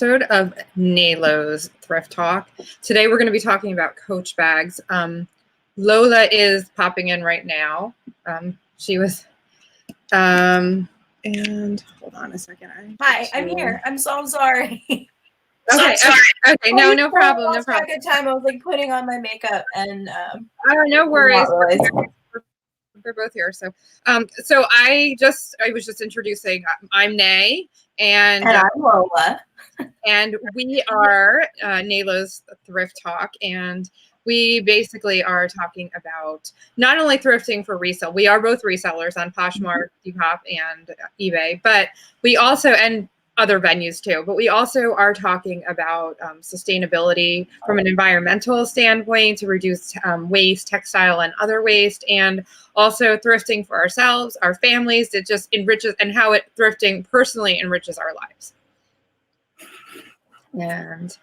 Episode of Nalo's Thrift Talk. Today we're going to be talking about Coach bags. Lola is popping in right now. She was, and hold on a second. Hi, I'm here. I'm so sorry. Okay, okay, no problem, no problem. Good time. I was like putting on my makeup and no worries. We're both here. So I was just introducing. I'm Nay, and I'm Lola. And we are Nalo's Thrift Talk, and we basically are talking about not only thrifting for resale. We are both resellers on Poshmark, Depop, and eBay, but we also, and other venues too, but we also are talking about sustainability from an environmental standpoint to reduce waste, textile and other waste, and also thrifting for ourselves, our families. It just enriches, and how thrifting personally enriches our lives. And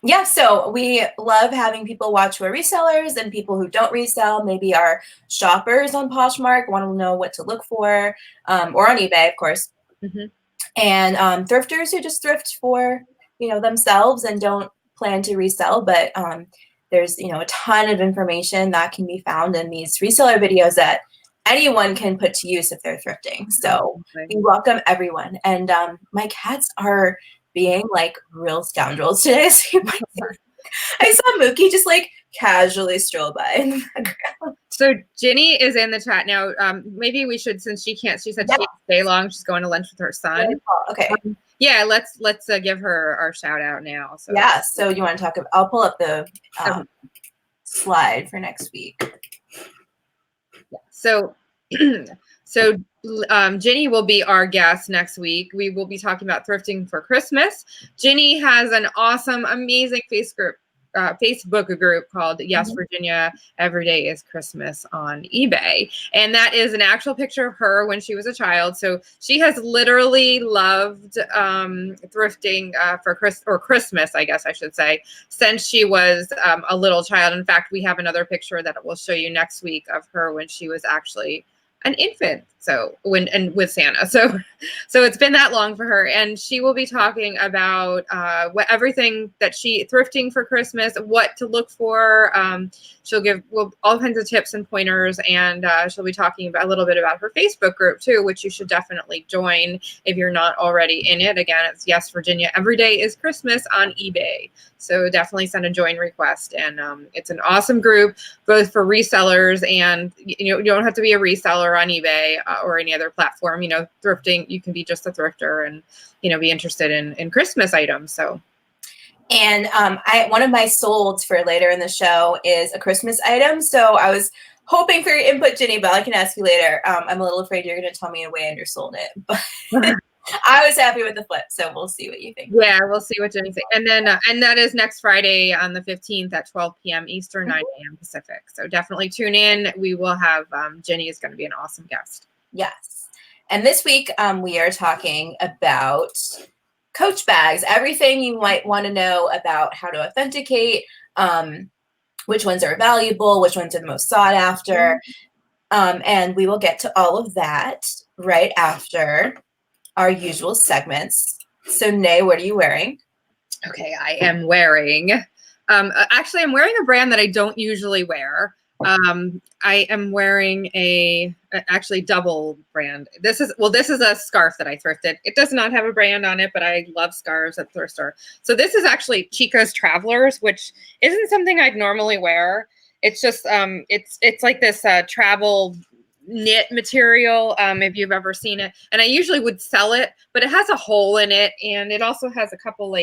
yeah, so we love having people watch who are resellers and people who don't resell, maybe are shoppers on Poshmark, want to know what to look for, or on eBay, of course. And thrifters who just thrift for, themselves and don't plan to resell, but there's, a ton of information that can be found in these reseller videos that anyone can put to use if they're thrifting. So we welcome everyone. And my cats are being like real scoundrels today. So I saw Mookie just like casually stroll by in the background. So Ginny is in the chat now. Maybe we should, since she said she can't stay long. She's going to lunch with her son. Okay. Yeah, let's give her our shout out now. So yeah. So you want to talk about? I'll pull up the slide for next week. So Ginny will be our guest next week. We will be talking about thrifting for Christmas. Ginny has an awesome, amazing Facebook group called Yes Virginia Every Day is Christmas on eBay. And that is an actual picture of her when she was a child. So she has literally loved thrifting for Christmas, I guess I should say, since she was a little child. In fact, we have another picture that we'll show you next week of her when she was actually an infant. So with Santa. So it's been that long for her. And she will be talking about everything that thrifting for Christmas, what to look for. She'll give all kinds of tips and pointers, and she'll be talking a little bit about her Facebook group too, which you should definitely join if you're not already in it. Again, it's Yes Virginia Every Day is Christmas on eBay. So definitely send a join request. And it's an awesome group, both for resellers and, you don't have to be a reseller on eBay or any other platform. Thrifting, you can be just a thrifter and, be interested in Christmas items. So. And one of my solds for later in the show is a Christmas item. So I was hoping for your input, Ginny, but I can ask you later. I'm a little afraid you're going to tell me a way I undersold it. But I was happy with the flip, so we'll see what you think. Yeah, we'll see what Ginny thinks. And then, and that is next Friday on the 15th at 12 p.m. Eastern, 9 a.m. Pacific. So definitely tune in. We will have, Ginny is going to be an awesome guest. Yes. And this week, we are talking about Coach bags, everything you might want to know about how to authenticate, which ones are valuable, which ones are the most sought after. And we will get to all of that right after our usual segments. So, Nay, what are you wearing? Okay, I am wearing, actually, I'm wearing a brand that I don't usually wear. I am wearing actually double brand. This is a scarf that I thrifted. It does not have a brand on it, but I love scarves at thrift store. So this is actually Chico's Travelers, which isn't something I'd normally wear. It's just, it's like this travel knit material, if you've ever seen it. And I usually would sell it, but it has a hole in it. And it also has a couple,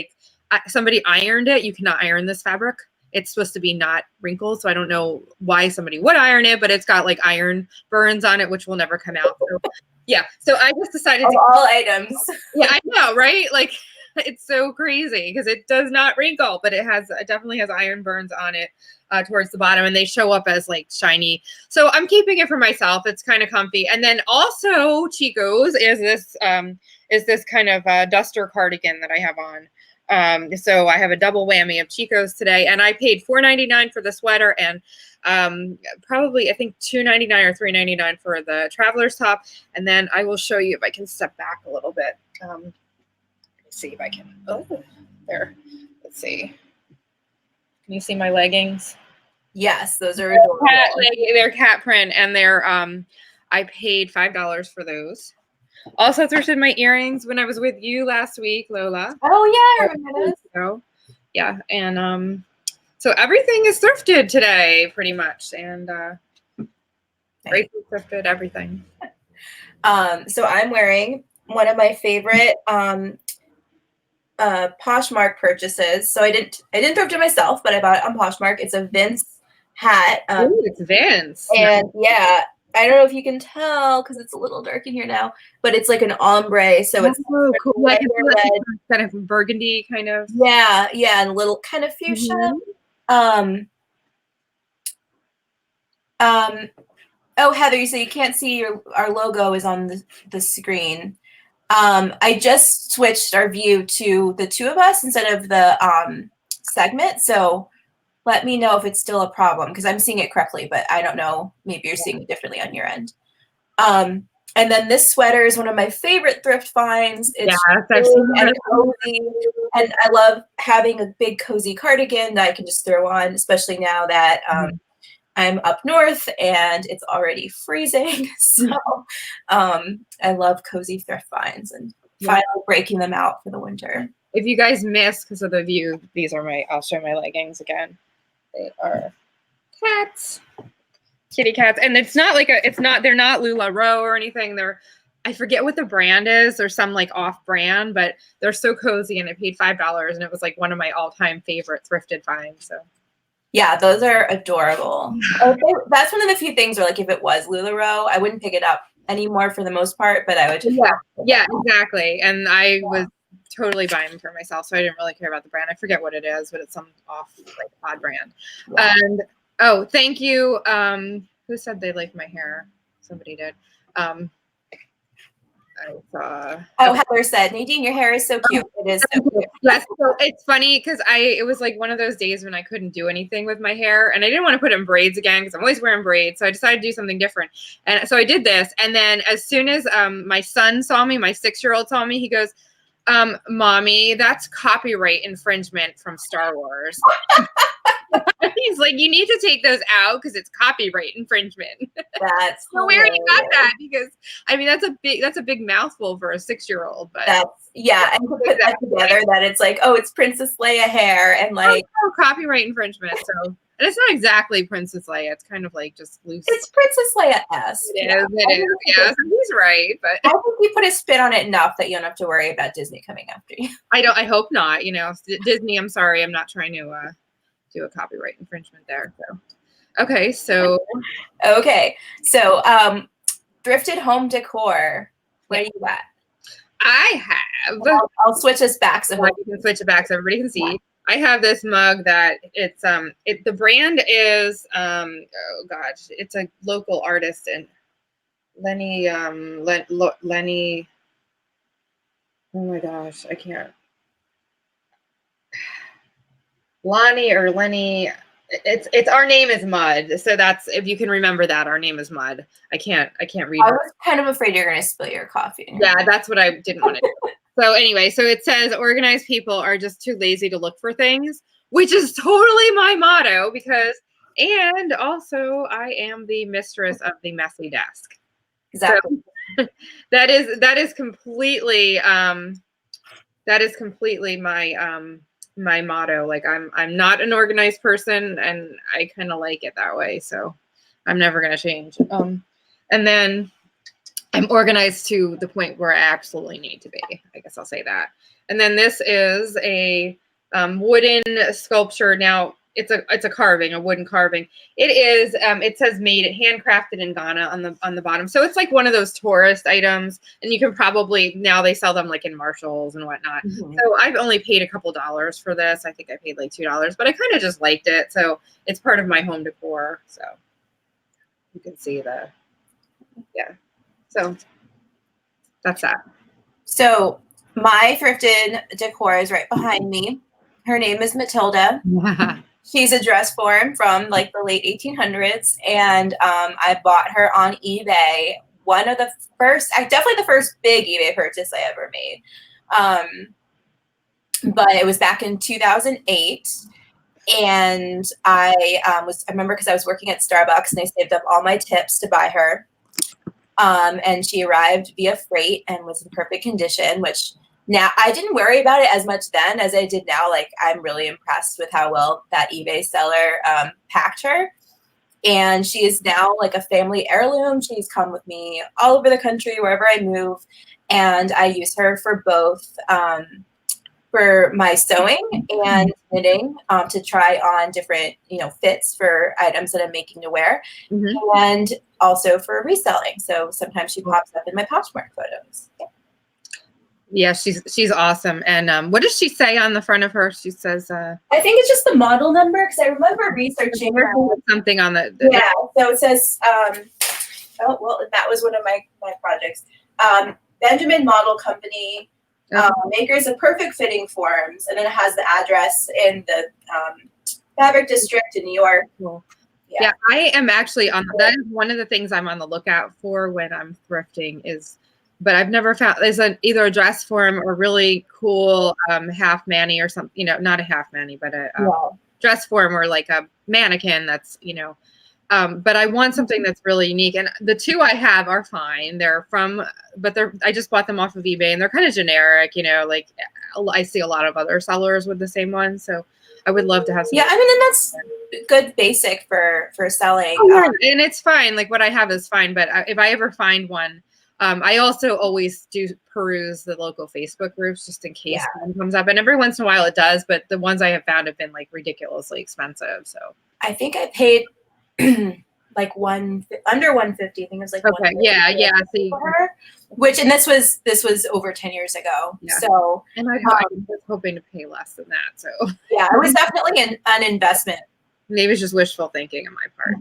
somebody ironed it. You cannot iron this fabric. It's supposed to be not wrinkled, so I don't know why somebody would iron it, but it's got iron burns on it, which will never come out. So, yeah, so I just decided to all items. Yeah, I know, right? It's so crazy because it does not wrinkle, but it definitely has iron burns on it towards the bottom, and they show up as shiny. So I'm keeping it for myself. It's kind of comfy. And then also Chico's is this kind of duster cardigan that I have on. So I have a double whammy of Chico's today, and I paid $4.99 for the sweater and probably I think $2.99 or $3.99 for the traveler's top. And then I will show you if I can step back a little bit. see if I can. Oh, there. Let's see. Can you see my leggings? Yes, those are adorable. They're cat print, and they're I paid $5 for those. Also thrifted my earrings when I was with you last week, Lola. Oh yeah, I remember this. So, yeah, and so everything is thrifted today, pretty much, and grateful thrifted everything. So I'm wearing one of my favorite Poshmark purchases. So I didn't thrift it myself, but I bought it on Poshmark. It's a Vince hat. Ooh, it's Vince. And yeah, I don't know if you can tell because it's a little dark in here now, but it's like an ombre. So it's cool. Like kind of burgundy kind of. Yeah, and a little kind of fuchsia. Oh, Heather, you say you can't see our logo is on the screen. I just switched our view to the two of us instead of the segment. So let me know if it's still a problem because I'm seeing it correctly, but I don't know. Maybe you're seeing it differently on your end. And then this sweater is one of my favorite thrift finds. It's and cozy, and I love having a big cozy cardigan that I can just throw on, especially now that I'm up north and it's already freezing. So I love cozy thrift finds and finally breaking them out for the winter. If you guys missed because of the view, I'll show my leggings again. They are cats. Kitty cats, and they're not LuLaRoe or anything. I forget what the brand is. They're some like off brand, but they're so cozy, and I paid $5, and it was like one of my all-time favorite thrifted finds. So yeah, those are adorable. Okay, that's one of the few things where like if it was LuLaRoe, I wouldn't pick it up anymore for the most part, but I would just yeah, exactly. And I was totally buying them for myself, so I didn't really care about the brand. I forget what it is, but it's some off like odd brand. Yeah. And oh, thank you. Who said they liked my hair? Somebody did. Heather said, Nadine, your hair is so cute. It is so cute. Yes, so it's funny because it was like one of those days when I couldn't do anything with my hair, and I didn't want to put it in braids again because I'm always wearing braids. So I decided to do something different, and so I did this. And then as soon as my son saw me, my 6-year-old saw me, he goes, "Mommy, that's copyright infringement from Star Wars." He's like, you need to take those out because it's copyright infringement. That's so where you got that? Because I mean, that's a big mouthful for a 6-year-old. But and to put that together, that it's like, oh, it's Princess Leia hair, and like copyright infringement. So, and it's not exactly Princess Leia. It's kind of like just loose. It's Princess Leia-esque. It is. Yeah, so he's right. But I think you put a spin on it enough that you don't have to worry about Disney coming after you. I hope not. You know, Disney. I'm sorry. I'm not trying to do a copyright infringement there. So okay, so thrifted home decor. Where are you at? I have. I'll switch us back so you can switch it back so everybody can see. Yeah. I have this mug that it's the brand is oh gosh, it's a local artist and Lenny Lenny. Oh my gosh, I can't. Lonnie or Lenny, it's our name is Mud. So that's, if you can remember that, our name is Mud. I can't read. I was kind of afraid you're gonna spill your coffee. Yeah, that's what I didn't want to do. So anyway, so it says organized people are just too lazy to look for things, which is totally my motto and also I am the mistress of the messy desk. Exactly. So that is completely my motto. Like I'm not an organized person and I kind of like it that way. So I'm never going to change. And then I'm organized to the point where I absolutely need to be. I guess I'll say that. And then this is a wooden sculpture. Now it's a carving, a wooden carving. It is. It says made, handcrafted in Ghana on the bottom. So it's like one of those tourist items, and you can probably now they sell them like in Marshalls and whatnot. Mm-hmm. So I've only paid a couple dollars for this. I think I paid like $2, but I kind of just liked it. So it's part of my home decor. So you can see so that's that. So my thrifted decor is right behind me. Her name is Matilda. She's a dress form from like the late 1800s. And I bought her on eBay. Definitely the first big eBay purchase I ever made. but it was back in 2008. And I remember because I was working at Starbucks and I saved up all my tips to buy her. And she arrived via freight and was in perfect condition, which now I didn't worry about it as much then as I did now. Like, I'm really impressed with how well that eBay seller packed her. And she is now like a family heirloom. She's come with me all over the country, wherever I move. And I use her for both for my sewing and knitting to try on different, fits for items that I'm making to wear, and also for reselling. So sometimes she pops up in my Poshmark photos. Yeah, she's awesome. And what does she say on the front of her? She says, I think it's just the model number, because I remember researching something on the yeah. So it says, oh well, that was one of my projects. Benjamin Model Company. Makers of perfect fitting forms, and then it has the address in the fabric district in New York. Cool. Yeah, I am actually on that. Is one of the things I'm on the lookout for when I'm thrifting but I've never found there's either a dress form or really cool half mani or something, not a half mani, but a dress form or like a mannequin that's, but I want something that's really unique. And the two I have are fine. I just bought them off of eBay and they're kind of generic, like I see a lot of other sellers with the same one. So I would love to have some. Yeah, I mean, and that's good basic for selling. Oh, yeah. And it's fine. Like what I have is fine. But if I ever find one, I also always do peruse the local Facebook groups just in case one comes up. And every once in a while it does. But the ones I have found have been like ridiculously expensive. So I think I paid like under 150. I think it was like okay, yeah. See, and this was over 10 years ago. Yeah. So and I was hoping to pay less than that. So yeah, it was definitely an investment. Maybe it's just wishful thinking on my part.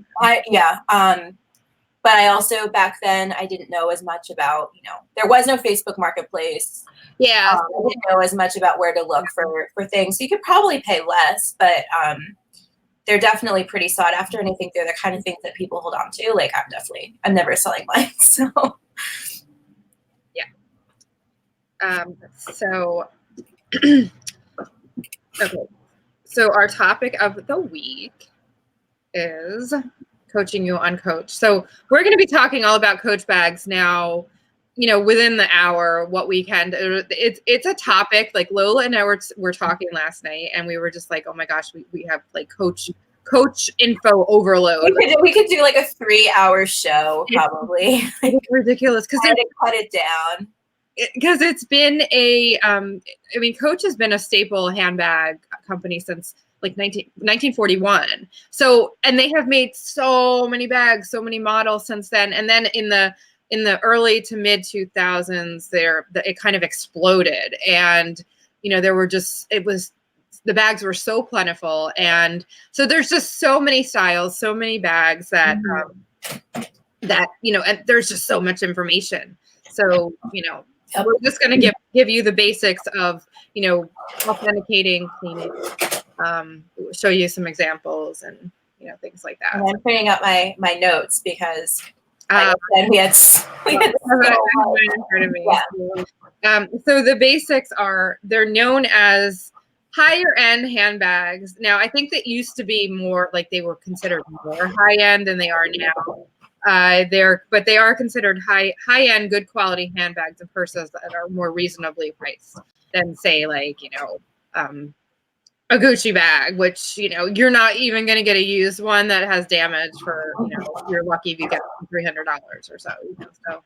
But I also back then I didn't know as much about, there was no Facebook Marketplace. Yeah, I didn't know as much about where to look for things. So you could probably pay less, but they're definitely pretty sought after, and I think they're the kind of things that people hold on to. Like I'm never selling mine. So yeah. So okay. So our topic of the week is coaching you on Coach. So we're going to be talking all about Coach bags now. Within the hour, what we can. It's a topic like Lola and I were talking last night, and we were just like, oh my gosh, we have like Coach info overload. We could do like a 3-hour show probably. It's ridiculous because they cut it down. Because it's been Coach has been a staple handbag company since like 1941. So, and they have made so many bags, so many models since then. And then in the early to mid 2000s, it kind of exploded. And, the bags were so plentiful. And so there's just so many styles, so many bags that, and there's just so much information. So, we're just going to give you the basics of, authenticating, cleaning, show you some examples and, things like that. And I'm putting up my notes because we had so so the basics are, they're known as higher end handbags. Now, I think that used to be more like they were considered more high end than they are now. But they are considered high end, good quality handbags and purses that are more reasonably priced than say like, a Gucci bag, which, you're not even going to get a used one that has damage for, you're lucky if you get $300 or so. So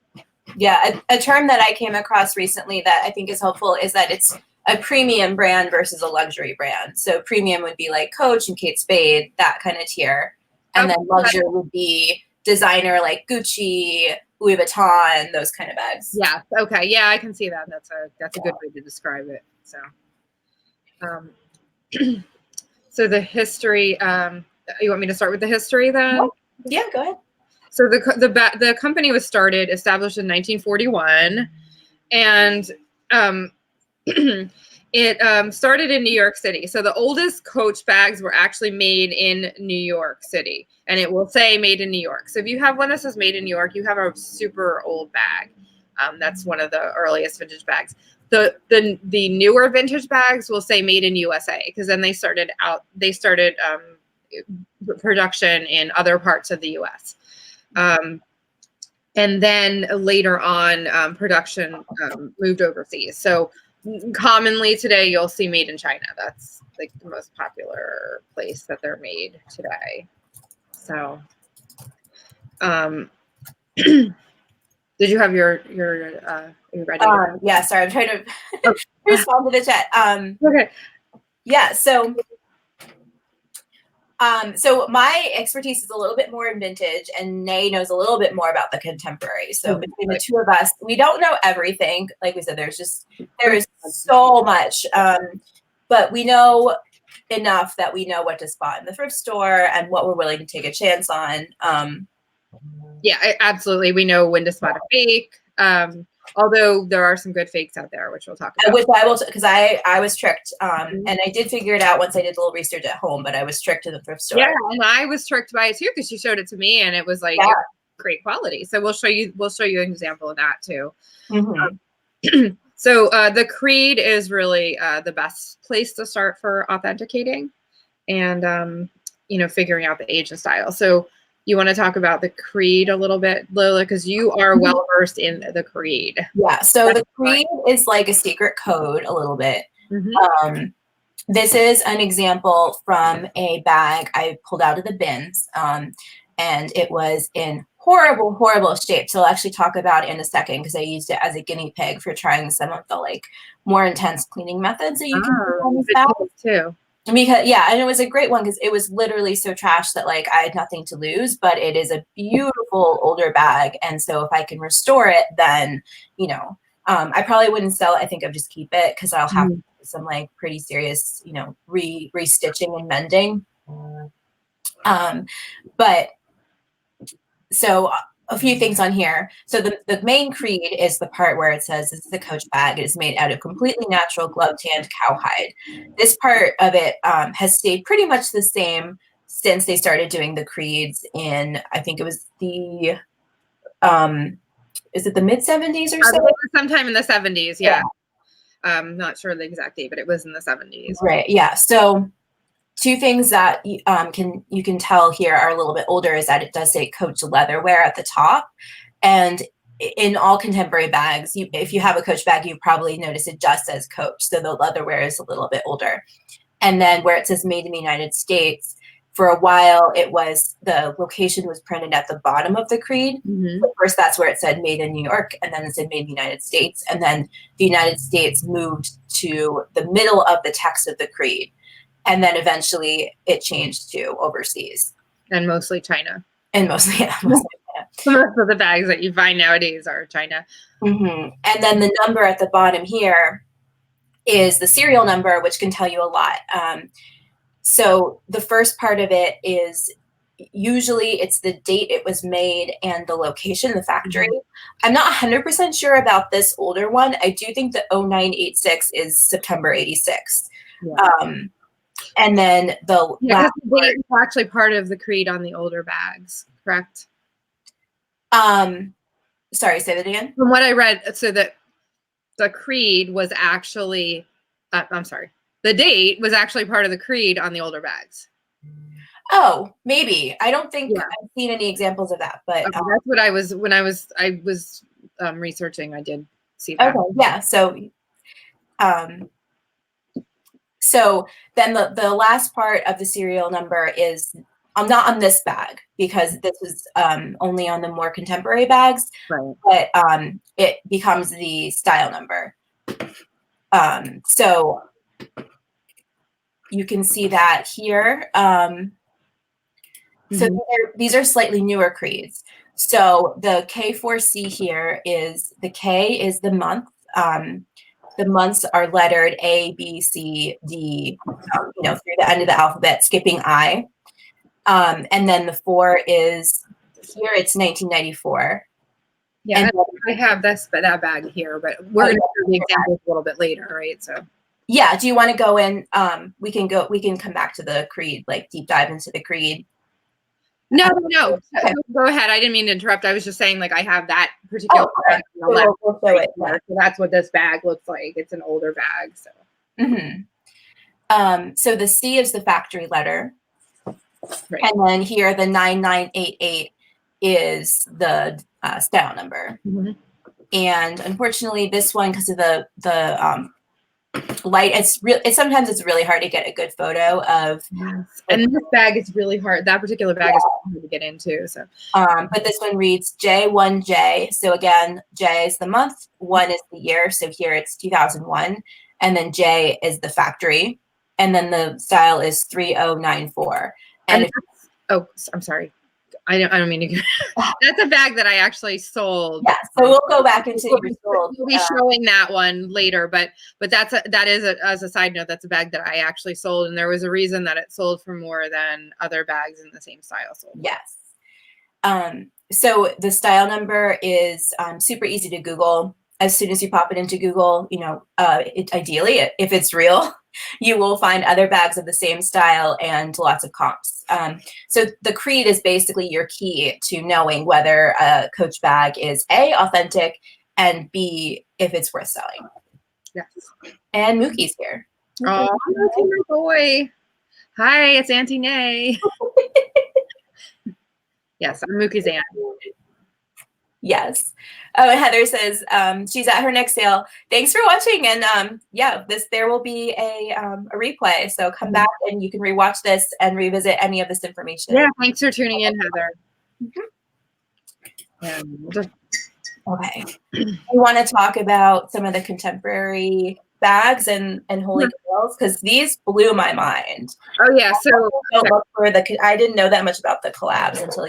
yeah, a term that I came across recently that I think is helpful is that it's a premium brand versus a luxury brand. So premium would be like Coach and Kate Spade, that kind of tier. And then luxury would be designer like Gucci, Louis Vuitton, those kind of bags. Yeah. Okay. Yeah, I can see that. That's a good way to describe it. So, so the history. You want me to start with the history then? Yeah, go ahead. So the company was established in 1941, and it started in New York City. So the oldest Coach bags were actually made in New York City, and it will say made in New York. So if you have one that says made in New York, you have a super old bag. That's one of the earliest vintage bags. the newer vintage bags will say made in USA, because then they started production in other parts of the US. And then later on, production moved overseas. So commonly today, you'll see made in China. That's like the most popular place that they're made today. So, did you have your are you ready? Yeah, sorry, I'm trying to respond to the chat. Okay. Yeah, so my expertise is a little bit more in vintage, and Nay knows a little bit more about the contemporary. So between the two of us, we don't know everything. Like we said, there is so much, but we know enough that we know what to spot in the thrift store and what we're willing to take a chance on. Yeah, absolutely. We know when to spot a fake. Although there are some good fakes out there, which we'll talk about. Which I will, because I was tricked, and I did figure it out once I did a little research at home, but I was tricked in the thrift store. Yeah, and I was tricked by it too, because she showed it to me, and it was like great quality. So we'll show you an example of that too. So the creed is really the best place to start for authenticating and figuring out the age and style. So you want to talk about the creed a little bit, Lola, because you are well versed in the creed. Yeah, so the creed is like a secret code a little bit. This is an example from a bag I pulled out of the bins, and it was in horrible shape. So I'll actually talk about it in a second, because I used it as a guinea pig for trying some of the like more intense cleaning methods that you can do on these bags too. Because and it was a great one, because it was literally so trash that like I had nothing to lose, but it is a beautiful older bag. And so if I can restore it, then, I probably wouldn't sell it. I think I'd just keep it, because I'll have some like pretty serious, restitching and mending. But so a few things on here. So the main creed is the part where it says this is a Coach bag. It is made out of completely natural glove-tanned cowhide. This part of it has stayed pretty much the same since they started doing the creeds in, I think it was the, is it the mid-70s or so? Sometime in the 70s, yeah. Not sure the exact date, but it was in the 70s. Right, yeah. So two things that you can tell here are a little bit older is that it does say Coach leatherware at the top. And in all contemporary bags, if you have a Coach bag, you probably notice it just says Coach. So the leatherware is a little bit older. And then where it says made in the United States, for a while, the location was printed at the bottom of the creed. So first, that's where it said made in New York, and then it said made in the United States. And then the United States moved to the middle of the text of the creed. And then eventually it changed to overseas. And mostly China. And mostly China. Most of the bags that you find nowadays are China. And then the number at the bottom here is the serial number, which can tell you a lot. So the first part of it is usually it's the date it was made and the location, the factory. I'm not 100% sure about this older one. I do think the 0986 is September 86. And then the last date is actually part of the creed on the older bags, correct? Sorry, say that again. From what I read, so that the creed was actually, the date was actually part of the creed on the older bags. Oh, maybe. I don't think I've seen any examples of that, but that's what I was when I was researching. I did see that. Okay, yeah. So then the last part of the serial number is not on this bag, because this is only on the more contemporary bags, but it becomes the style number. So you can see that here. So these are slightly newer creeds. So the K4C here is, the K is the month. The months are lettered A, B, C, D, through the end of the alphabet, skipping I. And then the 4 is, here it's 1994. Yeah, I have that bag here, but we're going to do the examples a little bit later, right? So yeah, do you want to go in? We can come back to the creed, like deep dive into the creed. No. Okay. Go ahead. I didn't mean to interrupt. I was just saying, like, I have that particular bag on the left. We'll show it. So that's what this bag looks like. It's an older bag. So. So the C is the factory letter. Right. And then here, the 9988 is the style number. And unfortunately, this one, because of the light, sometimes it's really hard to get a good photo of. And this bag is really hard. That particular bag is hard to get into. So, but this one reads J1J. So again, J is the month, 1 is the year. So here it's 2001, and then J is the factory, and then the style is 3094. And I'm sorry. I don't mean to. That's a bag that I actually sold. Yeah, so we'll go back into your sold. We'll be showing that one later, but that is as a side note, that's a bag that I actually sold, and there was a reason that it sold for more than other bags in the same style sold. Yes. So the style number is super easy to Google. As soon as you pop it into Google, ideally, if it's real, you will find other bags of the same style and lots of comps. So the creed is basically your key to knowing whether a Coach bag is A, authentic, and B, if it's worth selling. Yes. And Mookie's here. Oh, Mookie, my boy. Hi, it's Auntie Nay. Yes, I'm Mookie's aunt. Yes. Oh, and Heather says she's at her next sale. Thanks for watching. And there will be a replay. So come back and you can rewatch this and revisit any of this information. Yeah, thanks for tuning in, Heather. Okay. We want to talk about some of the contemporary bags and holy grails, because these blew my mind. Oh yeah, so I didn't know that much about the collabs until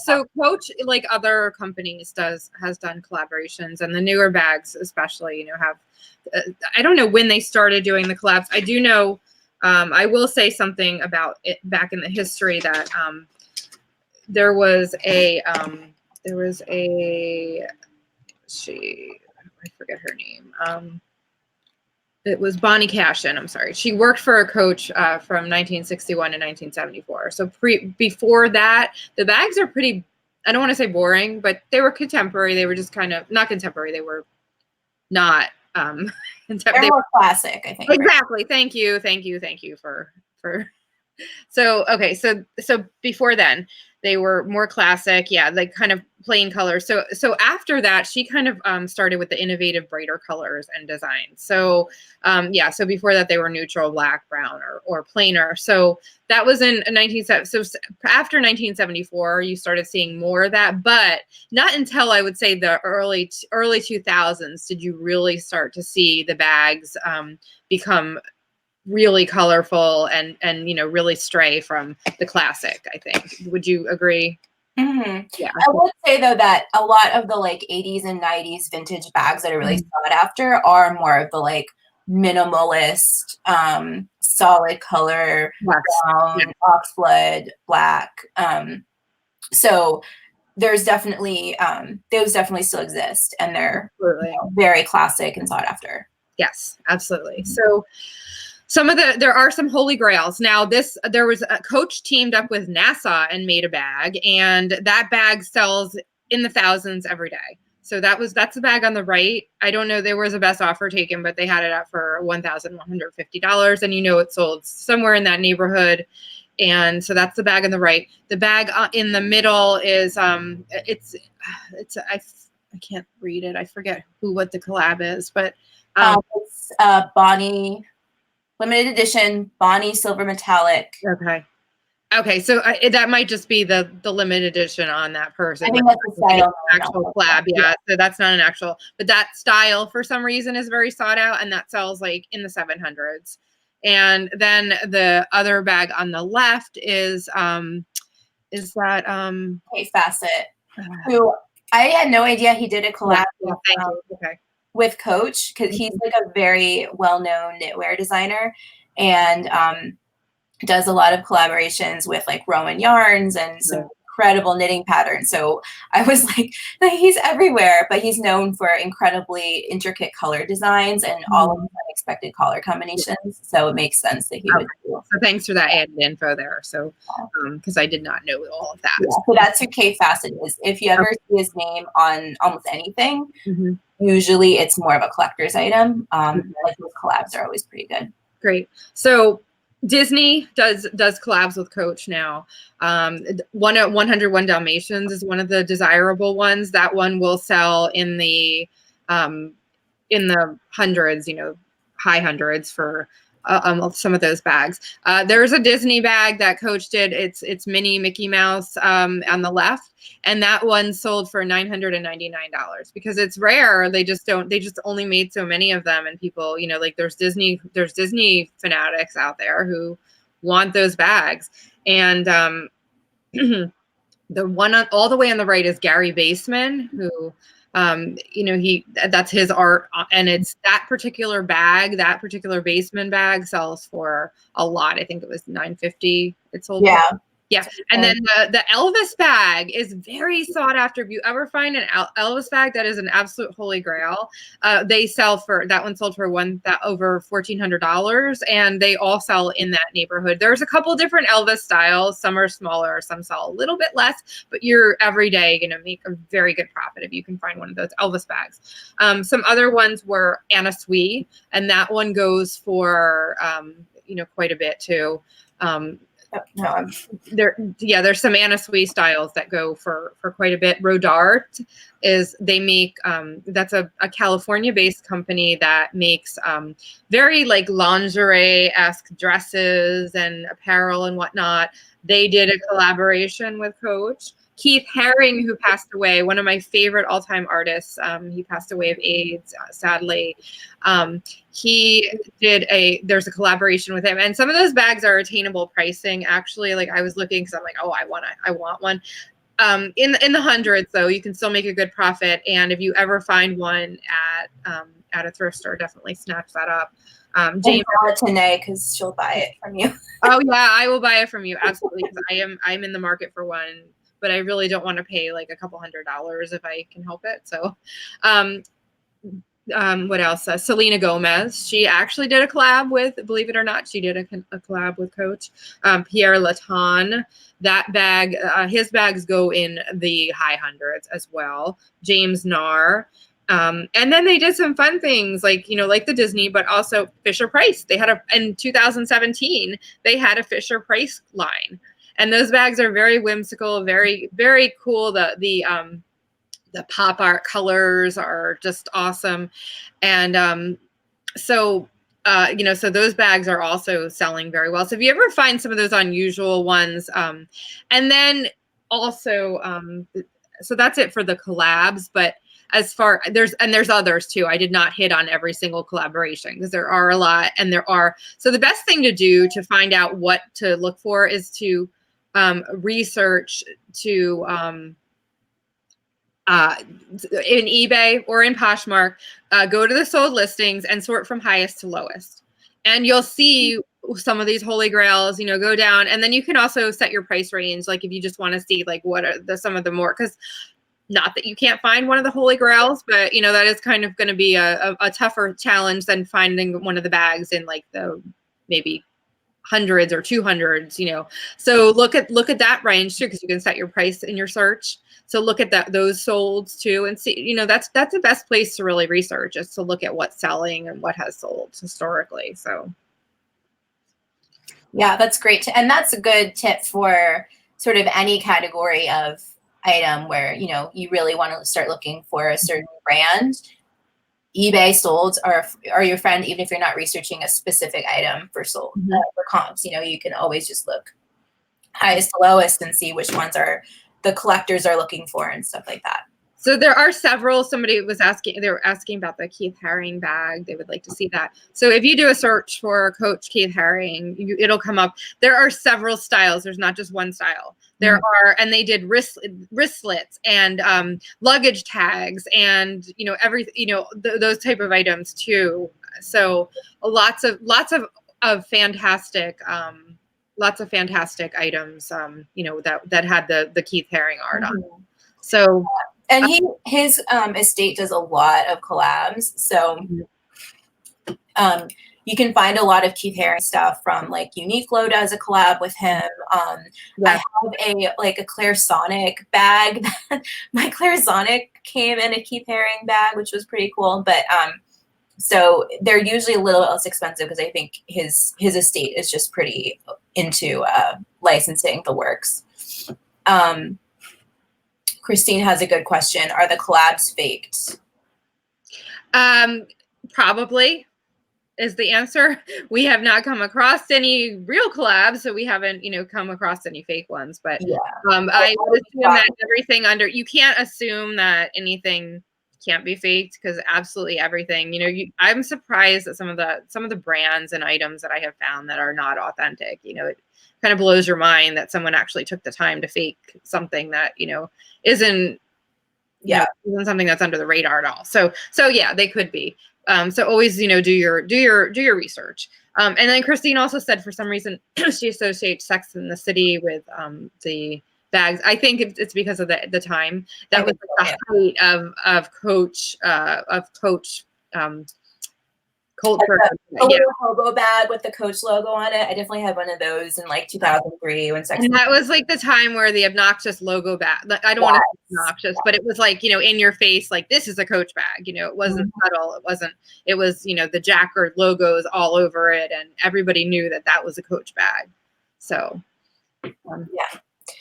so Coach, like other companies, has done collaborations, and the newer bags especially, have I don't know when they started doing the collabs. I do know I will say something about it back in the history that there was a I forget her name. It was Bonnie Cashin. I'm sorry. She worked for a Coach from 1961 to 1974. So before that, the bags are pretty, I don't want to say boring, but they were contemporary. They were just kind of not contemporary. They were not they're more classic, I think. Exactly. Right? Thank you for So okay, so before then they were more classic, like kind of plain colors. So after that, she kind of started with the innovative, brighter colors and designs. So so before that they were neutral, black, brown, or plainer. So that was in 1970. So after 1974, you started seeing more of that, but not until I would say the early 2000s did you really start to see the bags become really colorful and really stray from the classic, I think. Would you agree? Mm-hmm. Yeah. I would say though that a lot of the 80s and 90s vintage bags that are really sought after are more of the minimalist, solid color, brown, oxblood, black. So there's definitely those definitely still exist, and they're very classic and sought after. Yes, absolutely. So there are some holy grails. Now there was a Coach teamed up with NASA and made a bag, and that bag sells in the thousands every day. So that's the bag on the right. I don't know, there was a best offer taken, but they had it up for $1,150, and it sold somewhere in that neighborhood. And so that's the bag on the right. The bag in the middle is I can't read it. I forget what the collab is, but it's Bonnie. Limited edition, Bonnie Silver Metallic. Okay. So that might just be the limited edition on that person. I think that's the style. Actual collab, yeah. So that's not an actual, but that style for some reason is very sought out, and that sells in the 700s. And then the other bag on the left is that Kate Fassett, who I had no idea he did a collab. With Coach, because he's a very well-known knitwear designer, and does a lot of collaborations with Rowan yarns and some incredible knitting pattern. So I was like, he's everywhere, but he's known for incredibly intricate color designs and all of the unexpected color combinations. So it makes sense that he would do. So thanks for that added info there. So, because I did not know all of that. Yeah, so that's who K Facet is. If you ever see his name on almost anything, usually it's more of a collector's item. Like those collabs are always pretty good. Great. So Disney does collabs with Coach now. 101 Dalmatians is one of the desirable ones. That one will sell in the hundreds, high hundreds for some of those bags. There's a Disney bag that Coach did. It's mini Mickey Mouse on the left, and that one sold for $999 because it's rare. They just only made so many of them, and people, like there's Disney fanatics out there who want those bags. And the one all the way on the right is Gary Baseman, who that's his art, and it's that particular bag, that particular Baseman bag sells for a lot. I think it was $950 it sold for. Yeah. And then the Elvis bag is very sought after. If you ever find an Elvis bag, that is an absolute holy grail. They sell for, that one sold for over $1,400, and they all sell in that neighborhood. There's a couple different Elvis styles. Some are smaller, some sell a little bit less, but you're every day going to make a very good profit if you can find one of those Elvis bags. Some other ones were Anna Sui, and that one goes for, quite a bit too. There's some Anna Sui styles that go for quite a bit. Rodart they make that's a California-based company that makes very like lingerie-esque dresses and apparel and whatnot. They did a collaboration with Coach. Keith Haring, who passed away, one of my favorite all-time artists. He passed away of AIDS, sadly. There's a collaboration with him, and some of those bags are attainable pricing. Actually, like I was looking because I'm like, oh, I want one. In the hundreds, though, you can still make a good profit. And if you ever find one at a thrift store, definitely snatch that up. James, Tanae, because she'll buy it from you. Oh yeah, I will buy it from you, absolutely. Because I'm in the market for one, but I really don't want to pay like a couple $100s if I can help it. So, what else? Selena Gomez. She actually did a collab with, believe it or not, she did a collab with Coach. Pierre Laton. That bag, his bags go in the high hundreds as well. James Narr. And then they did some fun things like the Disney, but also Fisher Price. They had in 2017, they had a Fisher Price line. And those bags are very whimsical, very, very cool. The pop art colors are just awesome. And so those bags are also selling very well. So if you ever find some of those unusual ones, and then also, so that's it for the collabs. But as far there's others too. I did not hit on every single collaboration because there are a lot, and so the best thing to do to find out what to look for is to research in eBay or in Poshmark, go to the sold listings and sort from highest to lowest. And you'll see some of these holy grails, go down. And then you can also set your price range. Like if you just want to see like what are some of the more, because not that you can't find one of the holy grails, but that is kind of going to be a tougher challenge than finding one of the bags in like the maybe hundreds or 200s, so look at that range too, because you can set your price in your search. So look at those solds too, and see, that's the best place to really research, is to look at what's selling and what has sold historically. So yeah, that's great. And that's a good tip for sort of any category of item where you really want to start looking for a certain brand. eBay solds are your friend, even if you're not researching a specific item for sold for comps. You can always just look highest to lowest and see which ones the collectors are looking for and stuff like that. So there are several. Somebody was asking, they were asking about the Keith Haring bag. They would like to see that. So if you do a search for Coach Keith Haring, it'll come up. There are several styles. There's not just one style. There are, and they did wristlets and luggage tags and everything, those type of items too. So lots of fantastic lots of fantastic items, you know, that had the Keith Haring art on. So, and his estate does a lot of collabs. So, you can find a lot of Keith Haring stuff from like Uniqlo does a collab with him. I have a Clairsonic bag. My Clairsonic came in a Keith Haring bag, which was pretty cool. But so they're usually a little less expensive because I think his estate is just pretty into licensing the works. Christine has a good question. Are the collabs faked? Probably is the answer. We have not come across any real collabs, so we haven't, you know, come across any fake ones. But I would assume that everything you can't assume that anything can't be faked, because absolutely everything, you know, I'm surprised at some of the brands and items that I have found that are not authentic. You know, it kind of blows your mind that someone actually took the time to fake something that, you know, isn't something that's under the radar at all. So yeah, they could be. So always, you know, do your research. And then Christine also said for some reason she associates Sex in the City with the bags. I think it's because of the time that was the height of Coach culture. A little hobo bag with the Coach logo on it. I definitely had one of those in like 2003 when Sex. And that was like the time where the obnoxious logo bag. I don't want to say obnoxious, but it was like, you know, in your face, like this is a Coach bag. You know, it wasn't subtle. It was, you know, the Jacquard logos all over it, and everybody knew that was a Coach bag. So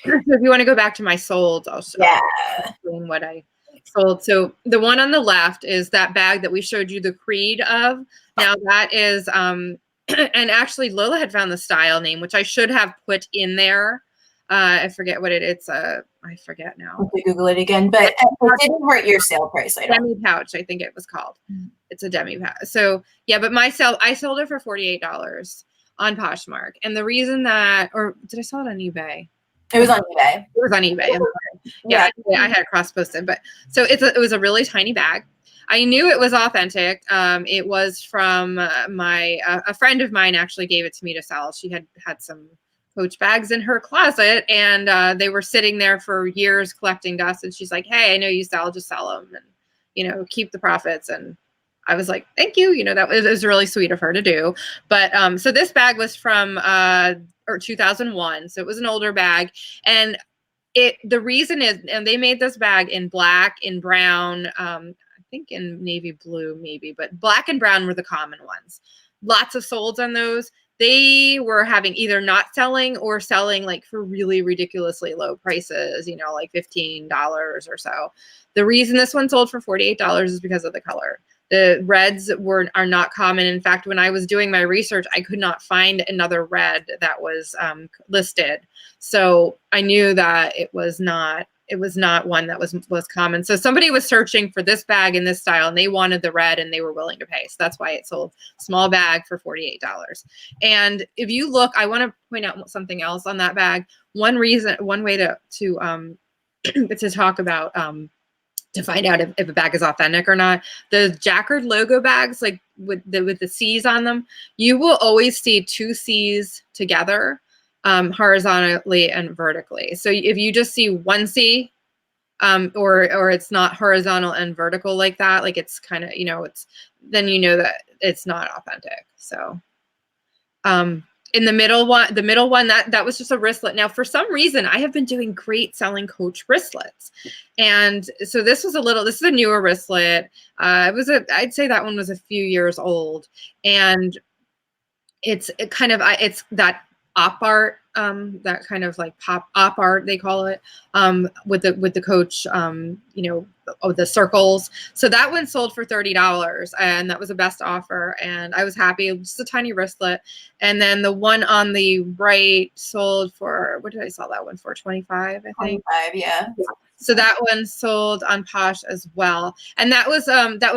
So if you want to go back to my solds, I'll explain what I sold. So the one on the left is that bag that we showed you the creed of. Now that is, and actually Lola had found the style name, which I should have put in there. I forget what it's. I forget now. I'll Google it again, but it didn't hurt your sale price. Demi pouch, I think it was called. It's a demi pouch. So yeah, but I sold it for $48 on Poshmark, and the reason that, or did I sell it on eBay? It was on eBay. It was on eBay. Yeah, I had cross posted, but so it was a really tiny bag. I knew it was authentic. It was from a friend of mine actually gave it to me to sell. She had some Coach bags in her closet, and they were sitting there for years collecting dust. And she's like, "Hey, I know you sell, just sell them, and you know, keep the profits." And I was like, "Thank you." You know, that was really sweet of her to do. But so this bag was from 2001, so it was an older bag, and the reason is, and they made this bag in black, in brown, I think in navy blue maybe, but black and brown were the common ones. Lots of solds on those. They were having either not selling or selling like for really ridiculously low prices, you know, like $15 or so. The reason this one sold for $48 is because of the color. The reds are not common. In fact, when I was doing my research, I could not find another red that was listed. So I knew that it was not one that was common. So somebody was searching for this bag in this style, and they wanted the red, and they were willing to pay. So that's why it sold small bag for $48. And if you look, I want to point out something else on that bag. One way to to talk about to find out if a bag is authentic or not. The Jacquard logo bags, like with the C's on them, you will always see two C's together, horizontally and vertically. So if you just see one C, or it's not horizontal and vertical like that, like it's kind of, you know, then you know that it's not authentic. So, in the middle one, that was just a wristlet. Now, for some reason, I have been doing great selling Coach wristlets. And so this is a newer wristlet. I'd say that one was a few years old. And it's that op art, that kind of like pop op art, they call it, with the Coach, you know, the circles. So that one sold for $30, and that was a best offer, and I was happy. It was just a tiny wristlet. And then the one on the right sold for, what did I sell that one for? 25, I think. 25, yeah. So that one sold on Posh as well. And that was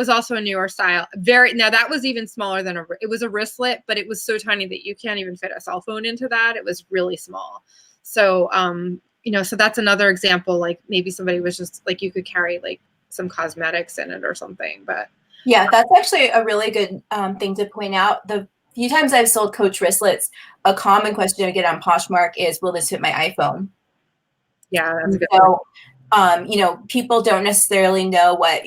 also a newer style. Now that was even smaller than it was a wristlet, but it was so tiny that you can't even fit a cell phone into that. It was really small. So, you know, so that's another example, like maybe somebody was just like, you could carry like some cosmetics in it or something, but. Yeah, that's actually a really good thing to point out. The few times I've sold Coach wristlets, a common question I get on Poshmark is, will this fit my iPhone? Yeah, that's a good one. You know, people don't necessarily know what,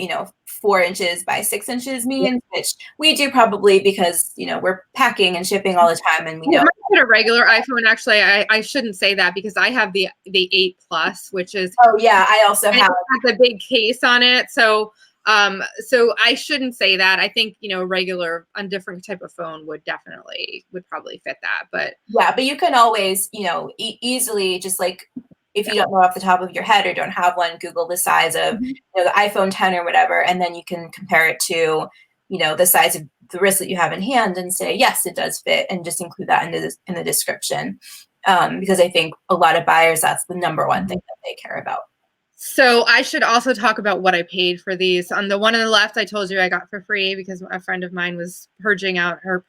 4 inches by 6 inches means, which we do probably because, we're packing and shipping all the time. And we know a regular iPhone. Actually, I shouldn't say that because I have the 8 Plus, which is, oh yeah, I also have the big case on it. So I shouldn't say that. I think, regular on different type of phone would probably fit that. But yeah, but you can always, easily just like, if you don't know off the top of your head or don't have one, Google the size of the iPhone 10 or whatever, and then you can compare it to, the size of the wristlet you have in hand and say, yes, it does fit, and just include that in the description. Because I think a lot of buyers, that's the number one thing that they care about. So I should also talk about what I paid for these. On the one on the left, I told you I got for free because a friend of mine was purging her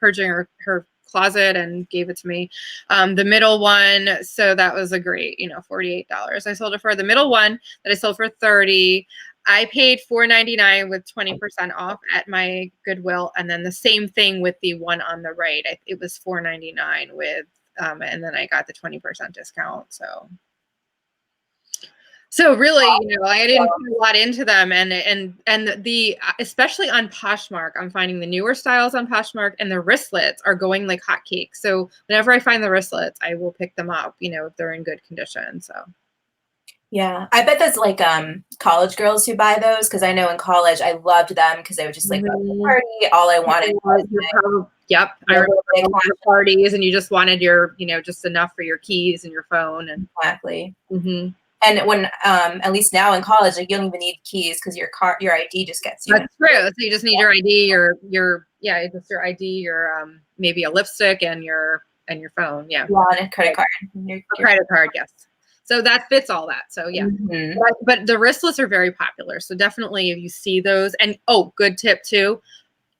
closet and gave it to me. The middle one, so that was a great, $48. I sold it for. The middle one that I sold for $30. I paid $4.99 with 20% off at my Goodwill, and then the same thing with the one on the right. It was $4.99 with, and then I got the 20% discount. So really, I didn't put a lot into them, and the especially on Poshmark, I'm finding the newer styles on Poshmark and the wristlets are going like hotcakes. So whenever I find the wristlets, I will pick them up, if they're in good condition. So yeah, I bet that's like college girls who buy those, because I know in college I loved them because they would just like go to the party. All I wanted was yep, I remember parties, and you just wanted your, just enough for your keys and your phone, and exactly. And when, at least now in college, like you don't even need keys because your ID just gets you. That's true. So you just need your ID, just your ID, your maybe a lipstick and your phone. Yeah. And a credit card. A credit card, yes. So that fits all that. So yeah. But the wristlets are very popular. So definitely if you see those, and good tip too.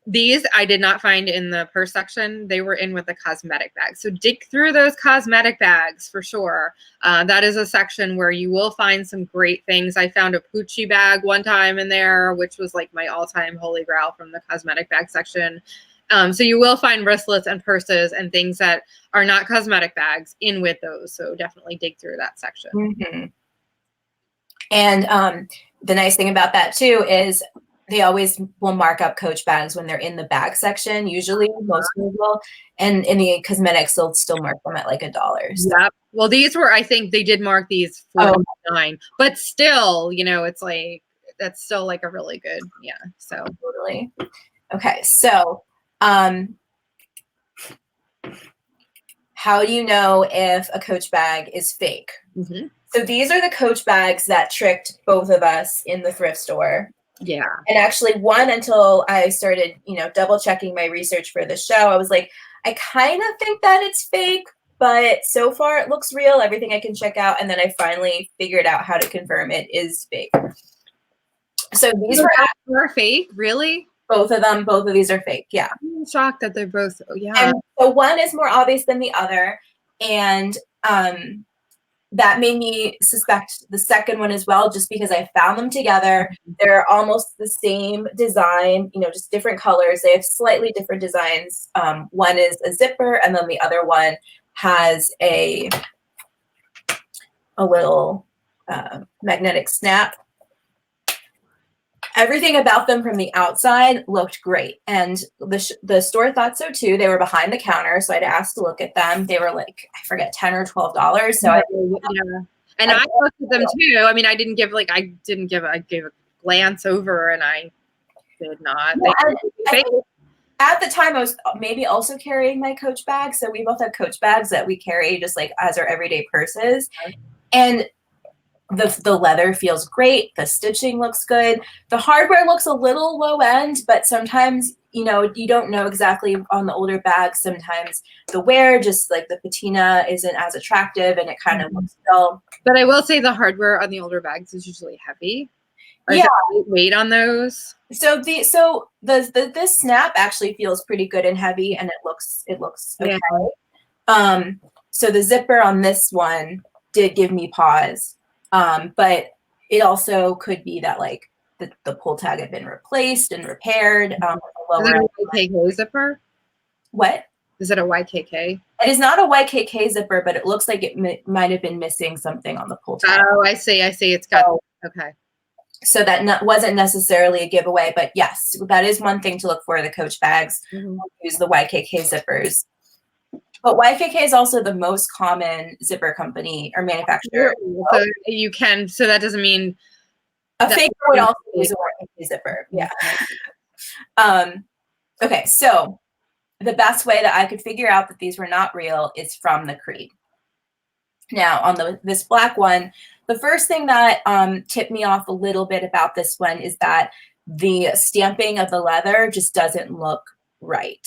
These I did not find in the purse section. They were in with the cosmetic bags. So dig through those cosmetic bags for sure. That is a section where you will find some great things. I found a Poochie bag one time in there, which was like my all-time holy grail from the cosmetic bag section. So you will find wristlets and purses and things that are not cosmetic bags in with those. So definitely dig through that section. And the nice thing about that too is they always will mark up Coach bags when they're in the bag section. Usually, most of them will, and in the cosmetics, they'll still mark them at like $1. So. Yep. Well, these were, I think they did mark these $4.99, but still, it's like that's still like a really good, So totally. Okay, so how do you know if a Coach bag is fake? So these are the Coach bags that tricked both of us in the thrift store. Yeah. And actually one, until I started, double checking my research for the show, I was like, I kind of think that it's fake, but so far it looks real, everything I can check out. And then I finally figured out how to confirm it is fake. So these were fake, really? Both of these are fake. Yeah. I'm shocked that they're both. Yeah. And so one is more obvious than the other. And that made me suspect the second one as well, just because I found them together. They're almost the same design, just different colors. They have slightly different designs. One is a zipper, and then the other one has a little magnetic snap. Everything about them from the outside looked great, and the store thought so too. They were behind the counter, so I'd asked to look at them. They were like, I forget, $10 or $12. So and I looked at them too. I mean, I gave a glance over, and I did not. At the time, I was maybe also carrying my Coach bag, so we both have Coach bags that we carry just like as our everyday purses, and the leather feels great. The stitching looks good. The hardware looks a little low end, but sometimes, you don't know exactly on the older bags. Sometimes the wear, just like the patina, isn't as attractive and it kind of looks dull. But I will say the hardware on the older bags is usually heavy. Yeah. Weight on those. So this snap actually feels pretty good and heavy, and it looks okay. Yeah. So the zipper on this one did give me pause. But it also could be that like the pull tag had been replaced and repaired. Is it a zipper? What? Is it a YKK? It is not a YKK zipper, but it looks like it might have been missing something on the pull tab. Oh, I see. It's got, okay. So that wasn't necessarily a giveaway, but yes, that is one thing to look for, the Coach bags. Use the YKK zippers. But YKK is also the most common zipper company or manufacturer. So you can, so that doesn't mean a faker would also use a YKK zipper. Yeah. Okay, so the best way that I could figure out that these were not real is from the creed. Now, on this black one, the first thing that tipped me off a little bit about this one is that the stamping of the leather just doesn't look right.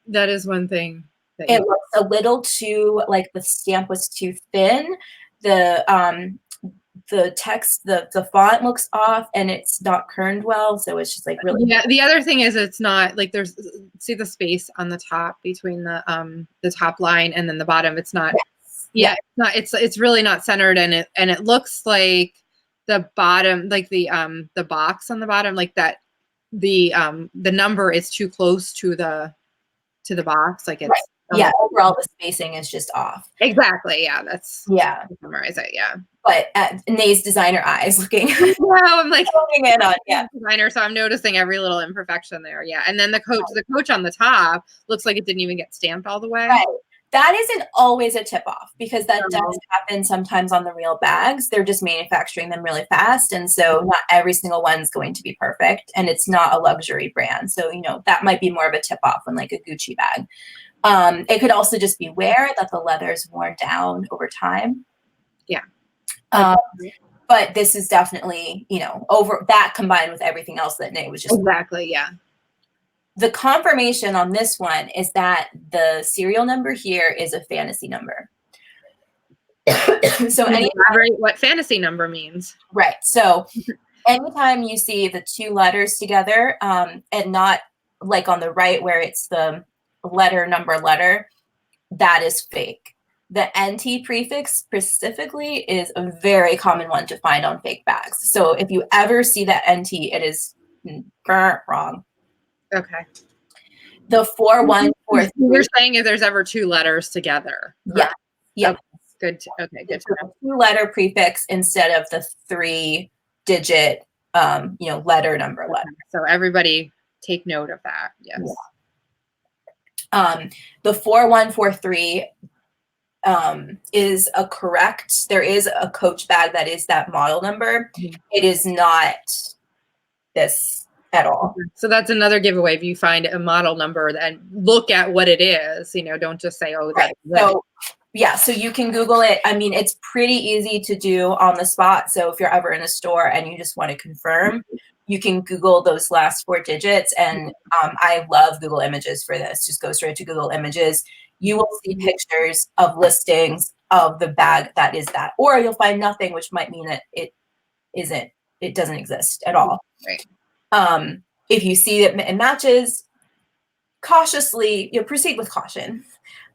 That is one thing. It looks a little too, like the stamp was too thin. The text, the font looks off, and it's not kerned well, so it's just like really. Yeah. The other thing is it's not like see the space on the top between the top line and then the bottom. It's not. Yes. Yeah. It's not. It's really not centered, and it looks like the bottom, like the box on the bottom, like that. The number is too close to the box, like it's. Right. Yeah, overall the spacing is just off. Exactly. Yeah, that's Summarize it. Yeah. But Nay's designer eyes looking. Wow, I'm like looking in on designer, so I'm noticing every little imperfection there. Yeah, and then the coach on the top looks like it didn't even get stamped all the way. Right. That isn't always a tip off because that does happen sometimes on the real bags. They're just manufacturing them really fast, and so not every single one's going to be perfect, and it's not a luxury brand. So that might be more of a tip off than like a Gucci bag. It could also just be wear, that the leather's worn down over time. Yeah. But this is definitely, over that combined with everything else that Nay was just. Exactly. Yeah. The confirmation on this one is that the serial number here is a fantasy number. So what fantasy number means. Right. So anytime you see the two letters together, and not like on the right where it's the letter, that is fake. The NT prefix specifically is a very common one to find on fake bags. So if you ever see that NT, it is wrong. Okay. The 4143. You're saying if there's ever two letters together. Correct? Yeah. Okay. Good. Okay. Good to know. 2-letter prefix instead of the 3-digit, letter. So everybody take note of that. Yes. Yeah. The 4143 is a correct. There is a Coach bag that is that model number. It is not this at all. So that's another giveaway. If you find a model number, and look at what it is. Don't just say, "Oh, that's so." Yeah, so you can Google it. I mean, it's pretty easy to do on the spot. So if you're ever in a store and you just want to confirm, you can Google those last 4 digits. And I love Google Images for this. Just go straight to Google Images. You will see pictures of listings of the bag that is that. Or you'll find nothing, which might mean that it doesn't exist at all. Right. If you see that it matches, cautiously, proceed with caution.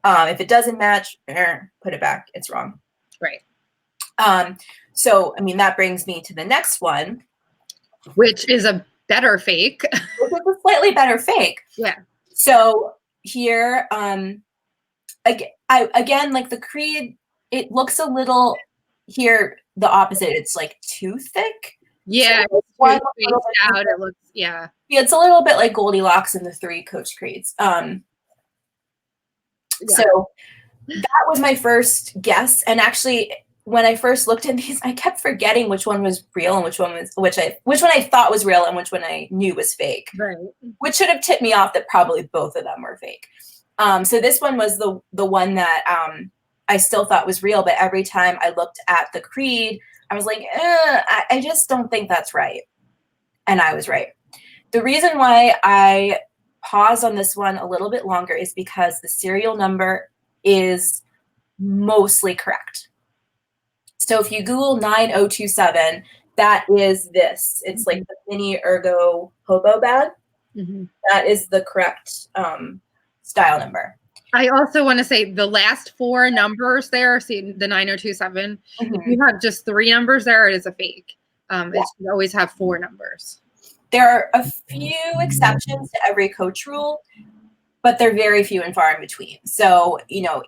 If it doesn't match, put it back. It's wrong. Right. So, that brings me to the next one. Which is a better fake. Which is a slightly better fake. Yeah. So here, again, like the Creed, it looks a little, here, the opposite. It's like too thick. Yeah. So one out. It looks, yeah. Yeah, it's a little bit like Goldilocks in the 3 Coach Creeds. So that was my first guess. And actually, when I first looked at these, I kept forgetting which one was real and which one I thought was real and which one I knew was fake. Right. Which should have tipped me off that probably both of them were fake. So this one was the one that I still thought was real, but every time I looked at the Creed, I was like, I just don't think that's right. And I was right. The reason why I paused on this one a little bit longer is because the serial number is mostly correct. So if you Google 9027, that is this. It's like the mini ergo hobo bag. That is the correct style number. I also want to say the last 4 numbers there, see the 9027, if you have just 3 numbers there, it is a fake. It should always have 4 numbers. There are a few exceptions to every Coach rule. but they're very few and far in between. So, you know,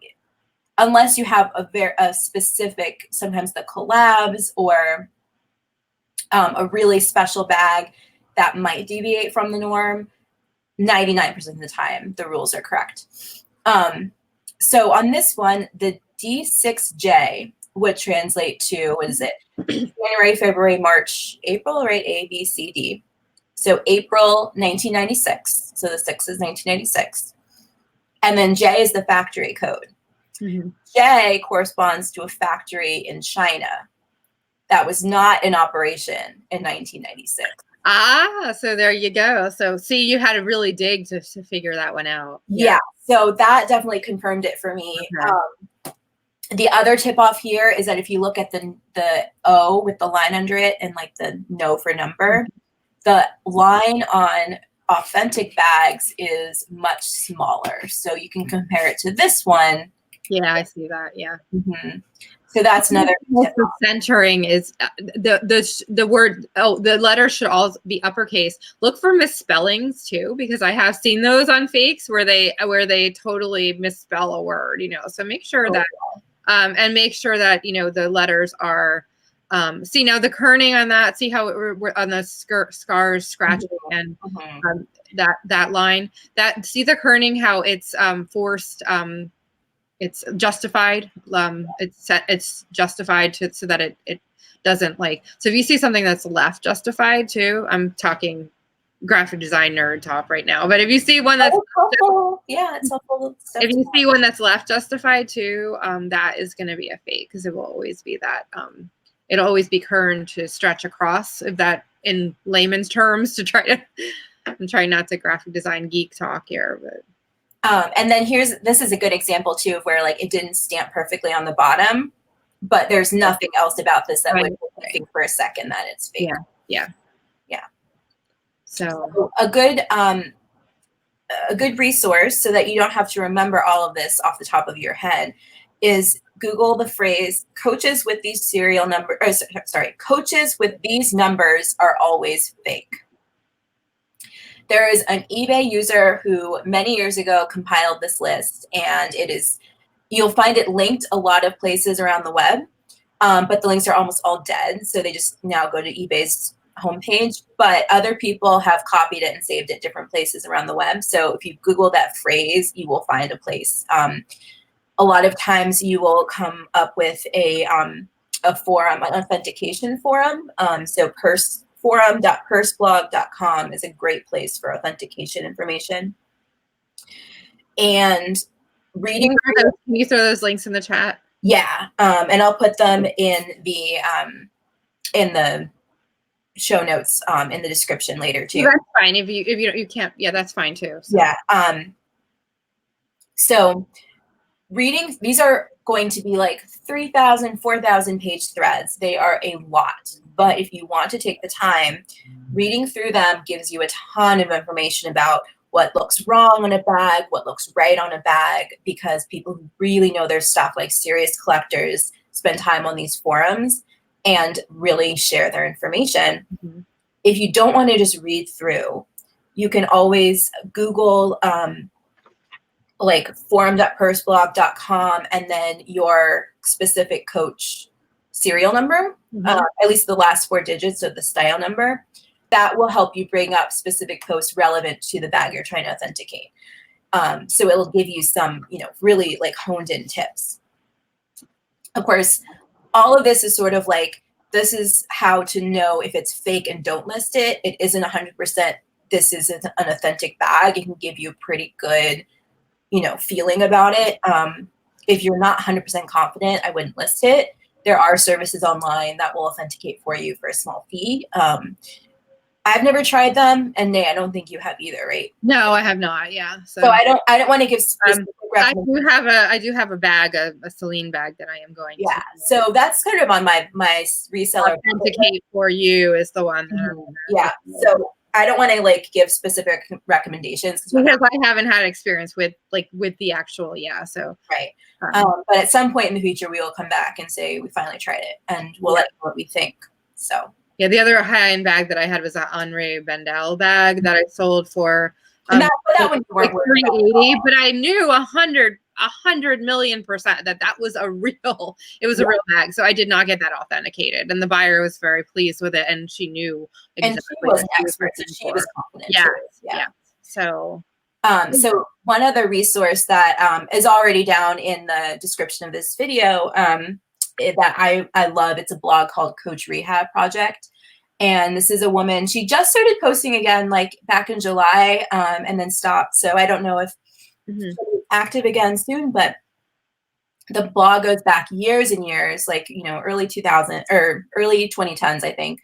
unless you have a specific, sometimes the collabs or a really special bag that might deviate from the norm, 99% of the time, the rules are correct. So on this one, the D6J would translate to, what is it? January, February, March, April, right? A, B, C, D. So April 1996. So the 6 is 1996. And then J is the factory code. Mm-hmm. J corresponds to a factory in China that was not in operation in 1996. Ah, so there you go. So see, you had to really dig to figure that one out. Yeah. So that definitely confirmed it for me. Okay. The other tip off here is that if you look at the O with the line under it and like the no for number, the line on authentic bags is much smaller. So you can compare it to this one. Yeah, I see that. Yeah. Mm-hmm. So that's another tip. The centering is the word. Oh, the letters should all be uppercase. Look for misspellings too, because I have seen those on fakes where they totally misspell a word. You know, so make sure that and make sure that, you know, the letters are. See now the kerning on that. See how we're on the scars, scratching, and that line. That see the kerning, how it's forced. It's justified. It's justified so that it doesn't like. So if you see something that's left justified too, I'm talking graphic design nerd talk right now. But if you see one that's helpful, yeah, it's helpful. If you see one that's left justified too, that is going to be a fake, because it will always be that. It'll always be kerned to stretch across. If that in layman's terms, to try to. I'm trying not to graphic design geek talk here, but. And then this is a good example too of where like it didn't stamp perfectly on the bottom, but there's nothing else about this that would think for a second that it's fake. Yeah. So a good resource, so that you don't have to remember all of this off the top of your head, is Google the phrase "coaches with these serial numbers." Coaches with these numbers are always fake. There is an eBay user who many years ago compiled this list, and you'll find it linked a lot of places around the web, but the links are almost all dead. So they just now go to eBay's homepage, but other people have copied it and saved it different places around the web. So if you Google that phrase, you will find a place. A lot of times you will come up with a forum, an authentication forum. So forum.purseblog.com is a great place for authentication information. And reading. Can you throw those links in the chat? Yeah, and I'll put them in the show notes in the description later too. Well, that's fine if you can't. Yeah, that's fine too. So. Yeah. So reading, these are going to be like 3,000, 4,000 page threads. They are a lot. But if you want to take the time, reading through them gives you a ton of information about what looks wrong on a bag, what looks right on a bag, because people who really know their stuff, like serious collectors, spend time on these forums and really share their information. Mm-hmm. If you don't want to just read through, you can always Google like forum.purseblog.com and then your specific coach serial number, at least the last 4 digits of the style number. That will help you bring up specific posts relevant to the bag you're trying to authenticate. So it'll give you some, really like honed in tips. Of course, all of this is sort of like, this is how to know if it's fake and don't list it. It isn't 100%. This is an authentic bag. It can give you a pretty good, feeling about it. If you're not 100% confident, I wouldn't list it. There are services online that will authenticate for you for a small fee. I've never tried them, and Nay, I don't think you have either, right? No, I have not. Yeah. So I don't want to give specific recommendations. I do have a bag, a Celine bag that I am going to. Yeah. So that's kind of on my reseller. Authenticate for you is the one. Yeah. So I don't want to like give specific recommendations because I haven't had experience with the actual. Yeah. So right. But at some point in the future, we will come back and say we finally tried it, and we'll let you know what we think. So. Yeah, the other high-end bag that I had was an Henri Bendel bag that I sold for And that one you like weren't worried about. 380, but I knew 100,000,000% that was a real, it was a real bag. So I did not get that authenticated, and the buyer was very pleased with it, and she knew exactly. And she was an expert, so she was confident. Yeah, yeah. So one other resource that is already down in the description of this video that I love, it's a blog called Coach Rehab Project. And this is a woman, she just started posting again like back in July and then stopped. So I don't know if she'll be active again soon, but the blog goes back years and years, like, you know, early 2000 or early 2010s, I think.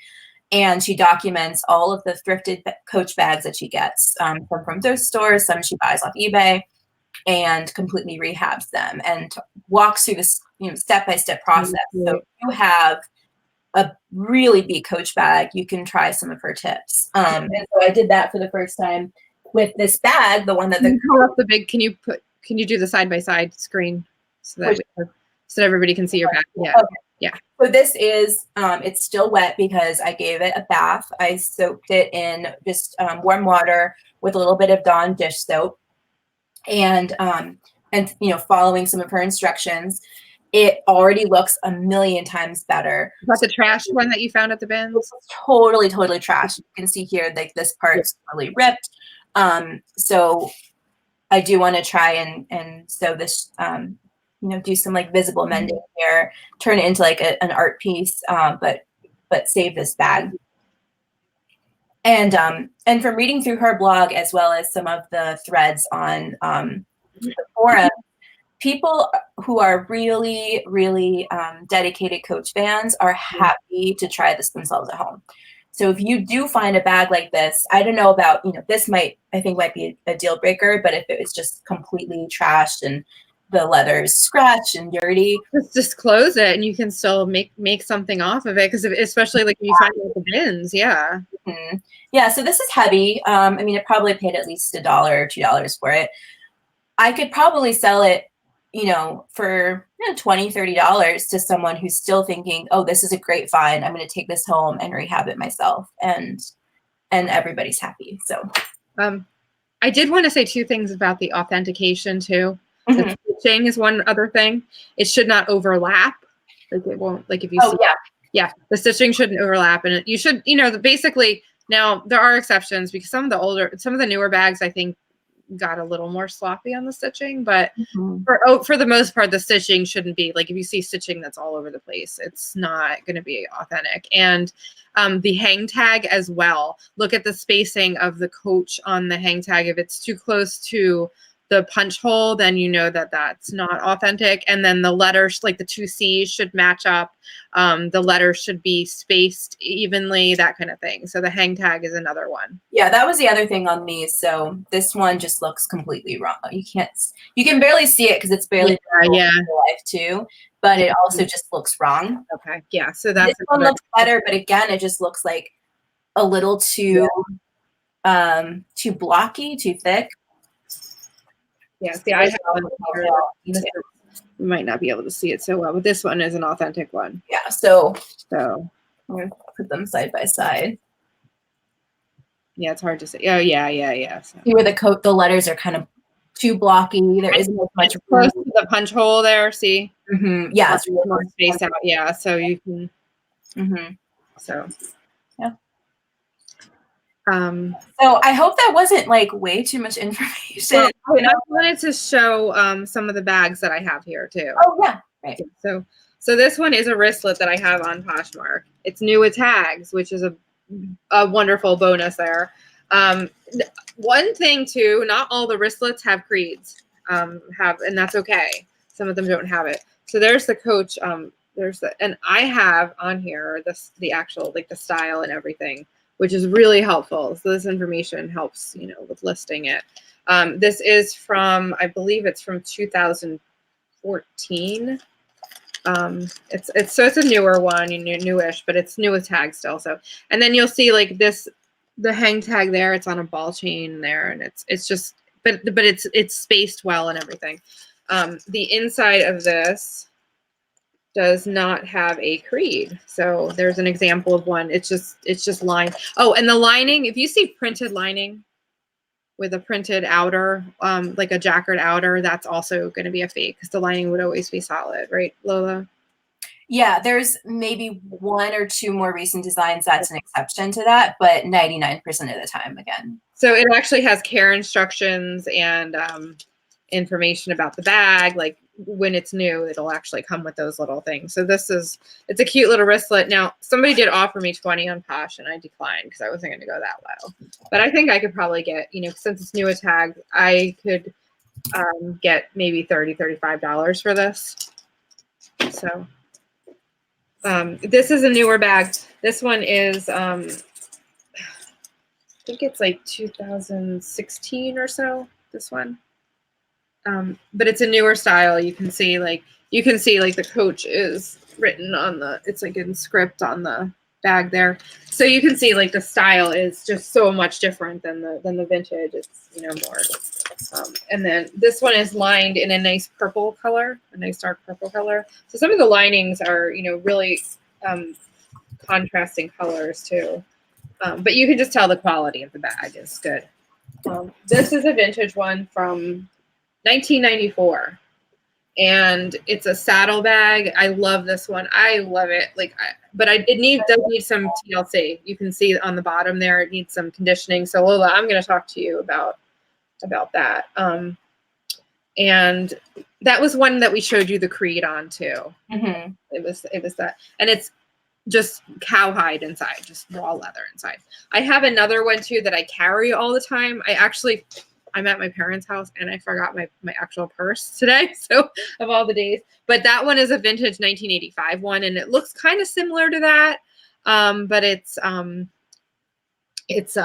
And she documents all of the thrifted Coach bags that she gets from thrift stores, some she buys off eBay, and completely rehabs them and walks through this, you know, step-by-step process. So if you have a really big Coach bag, you can try some of her tips. And so I did that for the first time with this bag, the one that the big, can you do the side-by-side screen so that everybody can see your bag? Yeah. Okay. Yeah. So this is, it's still wet because I gave it a bath. I soaked it in just warm water with a little bit of Dawn dish soap, and you know, following some of her instructions, it already looks a million times better. That's the trash one that you found at the bins? It's totally trash. You can see here, like this part's really ripped. So I do want to try and sew this, you know, do some like visible mending here, turn it into like an art piece, but save this bag. And from reading through her blog, as well as some of the threads on the forum, people who are really, really dedicated Coach fans are happy to try this themselves at home. So if you do find a bag like this, I don't know about, you know, this I think might be a deal breaker, but if it was just completely trashed and the leather's scratched and dirty, just close it and you can still make something off of it, because especially like if you find it at the bins. Yeah. Yeah, so this is heavy. I mean, it probably paid at least $1 or $2 for it. I could probably sell it, you know, for $20, $30 to someone who's still thinking, oh, this is a great find, I'm going to take this home and rehab it myself, and everybody's happy. So I did want to say two things about the authentication too. The stitching is one other thing. It should not overlap. Like it won't, like if you see, yeah, the stitching shouldn't overlap, and you should, you know, basically. Now there are exceptions, because some of the newer bags, I think, got a little more sloppy on the stitching, but for the most part, the stitching shouldn't be like, if you see stitching that's all over the place, it's not going to be authentic. And the hang tag as well. Look at the spacing of the Coach on the hang tag. If it's too close to the punch hole, then you know that that's not authentic. And then the letters, like the 2 C's, should match up. The letters should be spaced evenly, that kind of thing. So the hang tag is another one. Yeah, that was the other thing on these. So this one just looks completely wrong. You can barely see it because it's barely live too, but it also just looks wrong. Okay, yeah. So that's this one looks better, but again, it just looks like a little too too blocky, too thick. Yeah, see, I have you might not be able to see it so well, but this one is an authentic one. Yeah, so I'm gonna put them side by side. Yeah, it's hard to see. Oh, yeah. So. See where the letters are kind of too blocky. There isn't as much close to the punch hole there. See? Yeah, it's really more spaced out. Yeah, so you can. So. Yeah. So I hope that wasn't like way too much information. Well, I wanted to show some of the bags that I have here too. Oh yeah, right. So this one is a wristlet that I have on Poshmark. It's new with tags, which is a wonderful bonus there. One thing too, not all the wristlets have creeds. And that's okay. Some of them don't have it. So there's the Coach. And I have on here the actual, like, the style and everything, which is really helpful. So this information helps, you know, with listing it. This is from, I believe it's from 2014. It's a newer one, newish, but it's new with tags still. So, and then you'll see like the hang tag there, it's on a ball chain there, and it's just, but it's spaced well and everything. The inside of this does not have a creed. So there's an example of one. It's just lined. Oh, and the lining, if you see printed lining, with a printed outer, like a jacquard outer, that's also going to be a fake because the lining would always be solid, right, Lola? Yeah, there's maybe 1 or 2 more recent designs that's an exception to that, but 99% of the time, again. So it actually has care instructions and information about the bag. Like when it's new, it'll actually come with those little things. So it's a cute little wristlet. Now, somebody did offer me 20 on Posh, and I declined because I wasn't going to go that low. But I think I could probably get, since it's new a tag, I could get maybe $30, $35 for this. So this is a newer bag. This one is, I think it's like 2016 or so, this one. But it's a newer style. You can see like the Coach is written on it's like in script on the bag there. So you can see like the style is just so much different than the vintage. It's, more. And then this one is lined in a nice purple color, a nice dark purple color. So some of the linings are, really contrasting colors too. But you can just tell the quality of the bag is good. This is a vintage one from 1994, and it's a saddle bag. I love this one. I love it. But it does need some TLC. You can see on the bottom there, it needs some conditioning. So Lola, I'm going to talk to you about that. And that was one that we showed you the creed on too. Mm-hmm. It was that, and it's just cowhide inside, just raw leather inside. I have another one too that I carry all the time. I'm at my parents' house and I forgot my actual purse today. So of all the days, but that one is a vintage 1985 one, and it looks kind of similar to that. But it's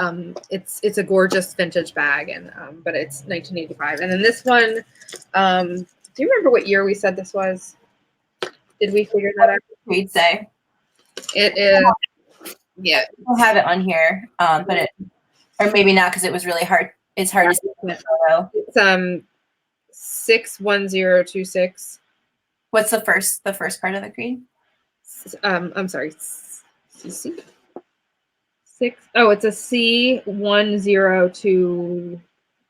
a gorgeous vintage bag, and but it's 1985. And then this one, do you remember what year we said this was? Did we figure that out? We'd say It is. Yeah, we'll have it on here, but or maybe not because it was really hard. It's hard to see in the photo. It's 61026. What's the first part of the creed? I'm sorry. CC? 6. Oh, it's a C102.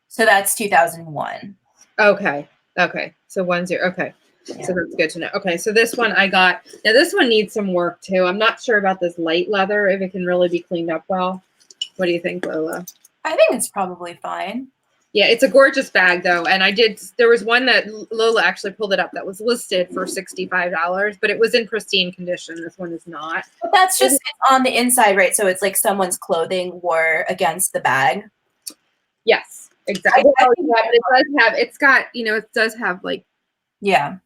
So that's 2001. Okay. So 10. Okay. Yeah. So that's good to know. Okay. So this one I got. Now this one needs some work too. I'm not sure about this light leather, if it can really be cleaned up well. What do you think, Lola? I think it's probably fine. Yeah, it's a gorgeous bag though. And there was one that Lola actually pulled it up that was listed for $65, but it was in pristine condition. This one is not. But that's just on the inside, right? So it's like someone's clothing wore against the bag. Yes, exactly. It does have like, yeah,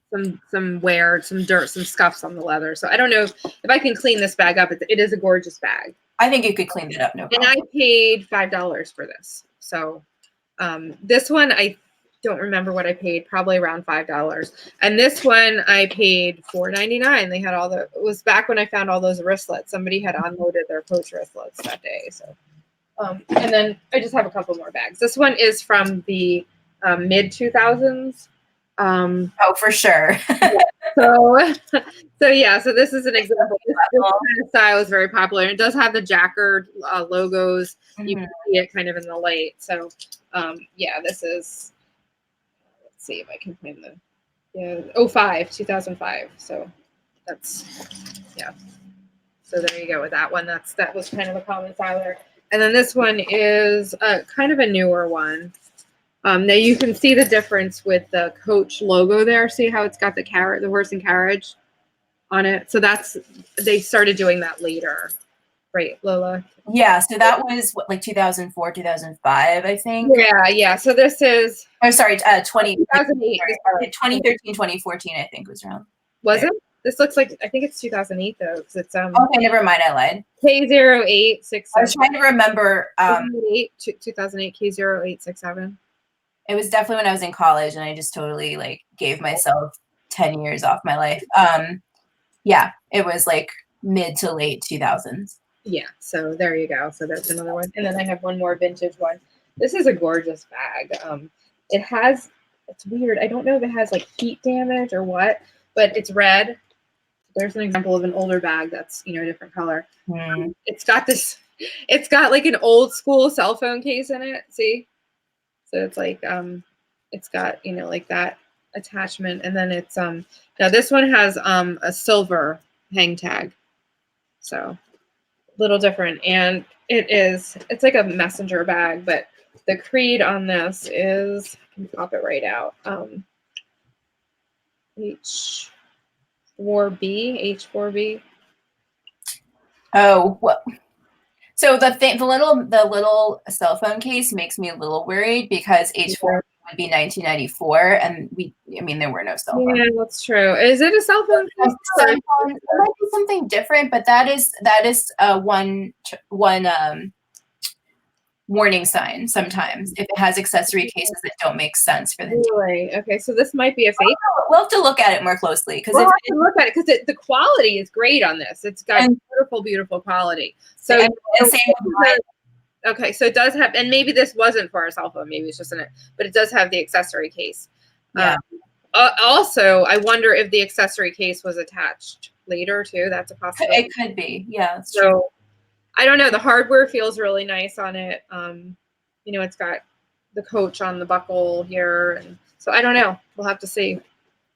some wear, some dirt, some scuffs on the leather. So I don't know if I can clean this bag up. It is a gorgeous bag. I think you could clean it up, no problem. And I paid $5 for this. So this one, I don't remember what I paid, probably around $5. And this one I paid $4.99. They had it was back when I found all those wristlets. Somebody had unloaded their Coach wristlets that day. So, and then I just have a couple more bags. This one is from the mid 2000s. Oh, for sure. So this is an example. This kind of style is very popular. And it does have the jacquard logos. Mm-hmm. You can see it kind of in the light. So, this is. Let's see if I can find 2005. So that's So there you go with that one. That was kind of a common style there. And then this one is kind of a newer one. Now you can see the difference with the Coach logo there. See how it's got the horse and carriage on it. So they started doing that later, right, Lola? Yeah. So that was like 2004, 2005, I think. Yeah. So this is. Oh, sorry, 2008. 2013, 2014, I think was around. Was it? This looks like, I think it's 2008 though, because it's Okay, never mind, I lied. K0867. I was trying to remember. 2008 K0867. It was definitely when I was in college, and I just totally like gave myself 10 years off my life. It was like mid to late 2000s. Yeah, so there you go. So that's another one. And then I have one more vintage one. This is a gorgeous bag. It's weird. I don't know if it has like heat damage or what, but it's red. There's an example of an older bag that's, a different color. It's got like an old school cell phone case in it. See? So it's like it's got, you know, like that attachment, and then it's now this one has a silver hang tag, so a little different, and it's like a messenger bag, but the creed on this is, I can pop it right out, H4B. Oh, well, so the little cell phone case makes me a little worried because H4 would be 1994, and I mean, there were no cell phones. Yeah, that's true. Is it a cell phone case? It might be something different, but that is one warning sign sometimes if it has accessory cases that don't make sense for the Really? Okay, so this might be a fake. We'll have to look at it more closely because we'll have to look at it because the quality is great on this. It's got beautiful, beautiful quality. So okay, so it does have, and maybe this wasn't for a cell phone, maybe it's just in it, but it does have the accessory case. Yeah. Also, I wonder if the accessory case was attached later too. That's a possibility. It could be, yeah. So true. I don't know. The hardware feels really nice on it. You know, it's got the Coach on the buckle here, and so I don't know. We'll have to see.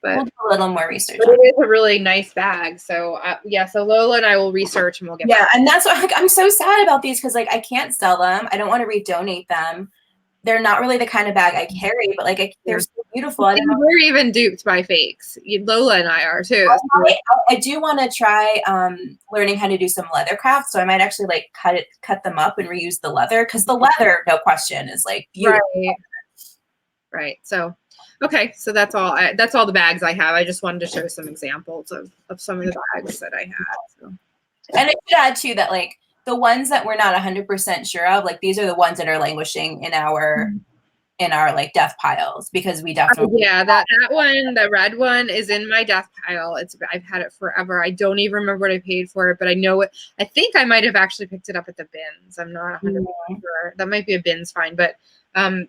But we'll do a little more research. But it is a really nice bag. So yeah, so Lola and I will research and we'll get back. And that's what, like, I'm so sad about these because like I can't sell them. I don't want to redonate them. They're not really the kind of bag I carry, but like they're so beautiful. And we're even duped by fakes. Lola and I are too. I do want to try learning how to do some leather craft. So I might actually like cut them up and reuse the leather because the leather, no question, is like beautiful. Right. So, okay. So that's all. That's all the bags I have. I just wanted to show some examples of some of the bags that I had. So. And I should add too that like the ones that we're not 100% sure of, like these are the ones that are languishing in our like death piles because we definitely that one, the red one, is in my death pile. I've had it forever. I don't even remember what I paid for it, but I know it. I think I might have actually picked it up at the bins. I'm not 100% sure. That might be a bins find, but the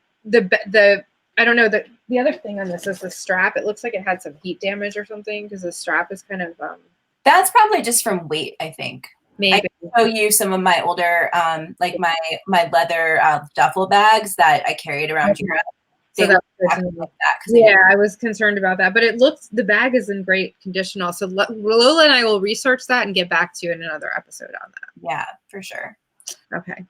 I don't know, the other thing on this is the strap. It looks like it had some heat damage or something because the strap is kind of that's probably just from weight, I think. Maybe. I can show you some of my older like my leather duffel bags that I carried around Europe. So yeah, I was concerned about that, but the bag is in great condition also. Lola and I will research that and get back to you in another episode on that. Yeah, for sure. Okay.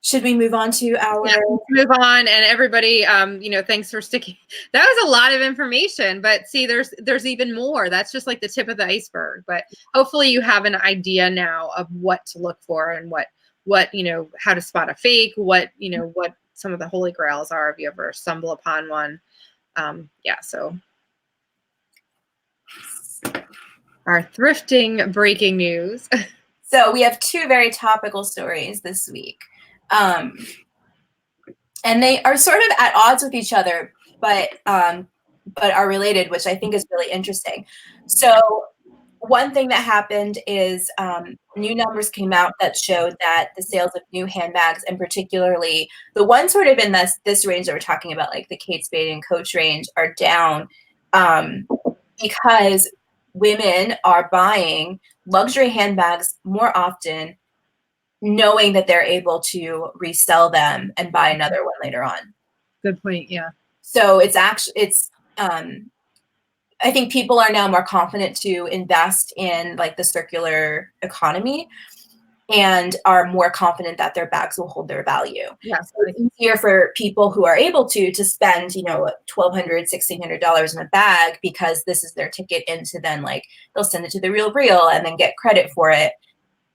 Should we move on to our move on? And everybody, you know, thanks for sticking. That was a lot of information, but see, there's even more. That's just like the tip of the iceberg. But hopefully you have an idea now of what to look for and what you know, how to spot a fake, what some of the holy grails are if you ever stumble upon one. Yeah, so our thrifting breaking news. So we have two very topical stories this week. And they are sort of at odds with each other, but are related, which I think is really interesting. So one thing that happened is new numbers came out that showed that the sales of new handbags, and particularly the ones sort of in this range that we're talking about, like the Kate Spade and Coach range, are down because women are buying luxury handbags more often, knowing that they're able to resell them and buy another one later on. Good point. Yeah. So I think people are now more confident to invest in like the circular economy and are more confident that their bags will hold their value. Yeah. So it's easier for people who are able to spend, you know, $1,200, $1,600 in a bag because this is their ticket into then like they'll send it to the Real and then get credit for it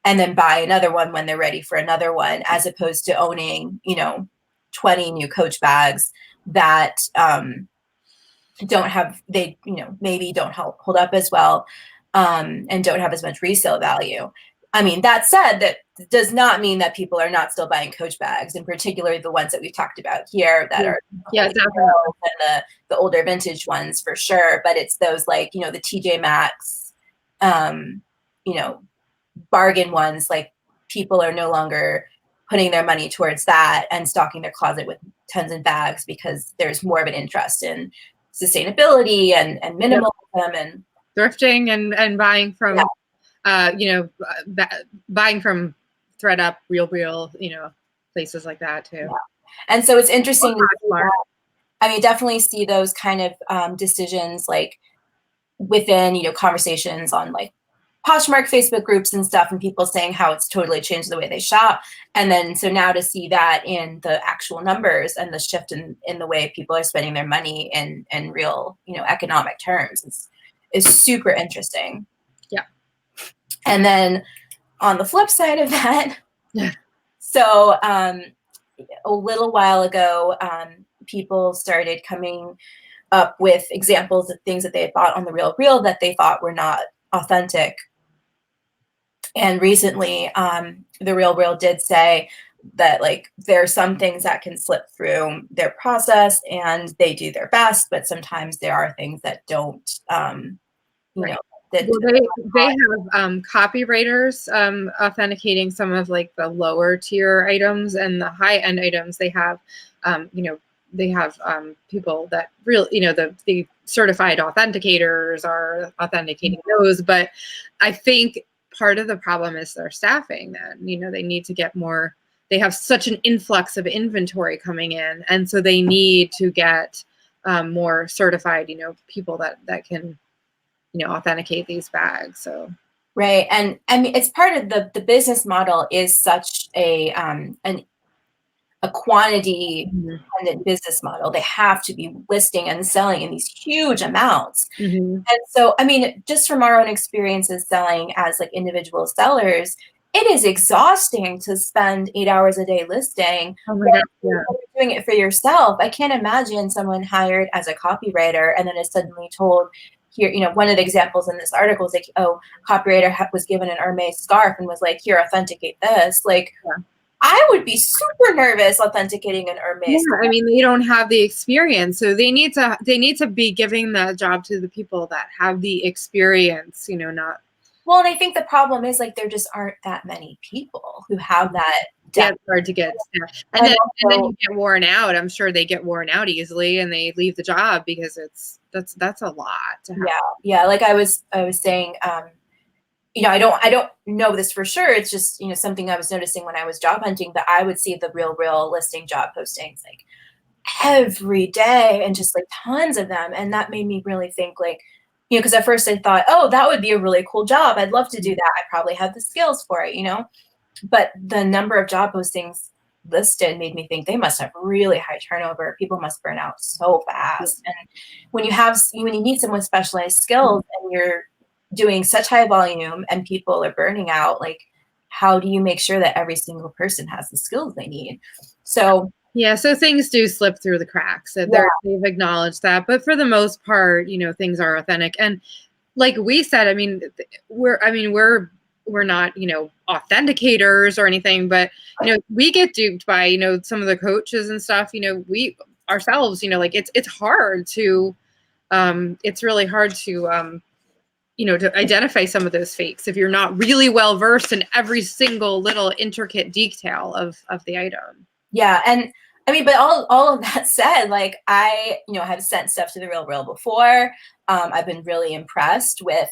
and then buy another one when they're ready for another one, as opposed to owning, you know, 20 new Coach bags that maybe don't hold up as well and don't have as much resale value. I mean, that said, that does not mean that people are not still buying Coach bags, and particularly the ones that we've talked about here that are and the older vintage ones for sure. But it's those like, you know, the TJ Maxx, you know, bargain ones, like people are no longer putting their money towards that and stocking their closet with tons of bags because there's more of an interest in sustainability and minimalism and thrifting and buying from you know, buying from ThredUp, Real, you know, places like that too. And so it's interesting to see Poshmark. that. I mean, definitely see those kind of decisions like within, you know, conversations on like Poshmark Facebook groups and stuff, and people saying how it's totally changed the way they shop. And then so now to see that in the actual numbers and the shift in the way people are spending their money in real, you know, economic terms is super interesting. Yeah. And then on the flip side of that, Yeah. so a little while ago, people started coming up with examples of things that they had bought on the Real that they thought were not authentic. And recently, the Real did say that like there are some things that can slip through their process and they do their best, but sometimes there are things that don't, you Right. know, that Well, they have copywriters authenticating some of like the lower tier items, and the high end items they have, you know, they have people that really, you know, the certified authenticators are authenticating those. But I think part of the problem is their staffing. Then, you know, they need to get more. They have such an influx of inventory coming in, and so they need to get more certified, you know, people that can, you know, authenticate these bags. So right. And I mean, it's part of the business model is such a quantity dependent business model. They have to be listing and selling in these huge amounts. And so, I mean, just from our own experiences selling as like individual sellers, it is exhausting to spend 8 hours a day listing. oh my God, yeah. You're doing it for yourself. I can't imagine someone hired as a copywriter and then is suddenly told, here, you know, one of the examples in this article is like, oh, copywriter was given an Hermes scarf and was like, here, authenticate this. Like, Yeah. I would be super nervous authenticating an Hermes. Yeah, I mean, they don't have the experience, so they need to be giving that job to the people that have the experience, you know, not. Well, and I think the problem is like there just aren't that many people who have that Yeah, depth. it's hard to get. Yeah. And then you get worn out. I'm sure they get worn out easily, and they leave the job because that's a lot to have. Yeah. Like I was saying, you know, I don't know this for sure. It's just, you know, something I was noticing when I was job hunting, that I would see the real listing job postings like every day and just like tons of them. And that made me really think like, you know, because at first I thought, oh, that would be a really cool job. I'd love to do that. I probably have the skills for it, you know, but the number of job postings listed made me think they must have really high turnover. People must burn out so fast. And when you need someone with specialized skills and you're doing such high volume and people are burning out, like how do you make sure that every single person has the skills they need? So yeah, so things do slip through the cracks. They've acknowledged that, but for the most part, you know, things are authentic. And like we said, I mean, we're not, you know, authenticators or anything, but you know, we get duped by, you know, some of the coaches and stuff. You know, we ourselves, you know, like it's hard to, it's really hard to, you know, to identify some of those fakes if you're not really well versed in every single little intricate detail of the item. Yeah, and I mean, but all of that said, like I, you know, have sent stuff to the Real before. I've been really impressed with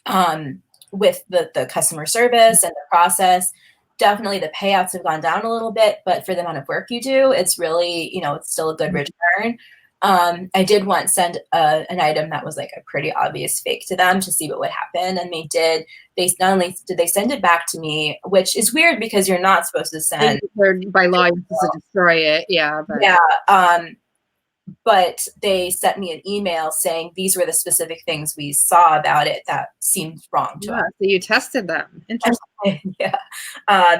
the customer service and the process. Definitely the payouts have gone down a little bit, but for the amount of work you do, it's really, you know, it's still a good return. I did once send an item that was like a pretty obvious fake to them to see what would happen. And they did. They not only did they send it back to me, which is weird because you're not supposed to send. By law, you're supposed to destroy it. Yeah. But. Yeah. But they sent me an email saying these were the specific things we saw about it that seemed wrong to us. So you tested them. Interesting. Yeah.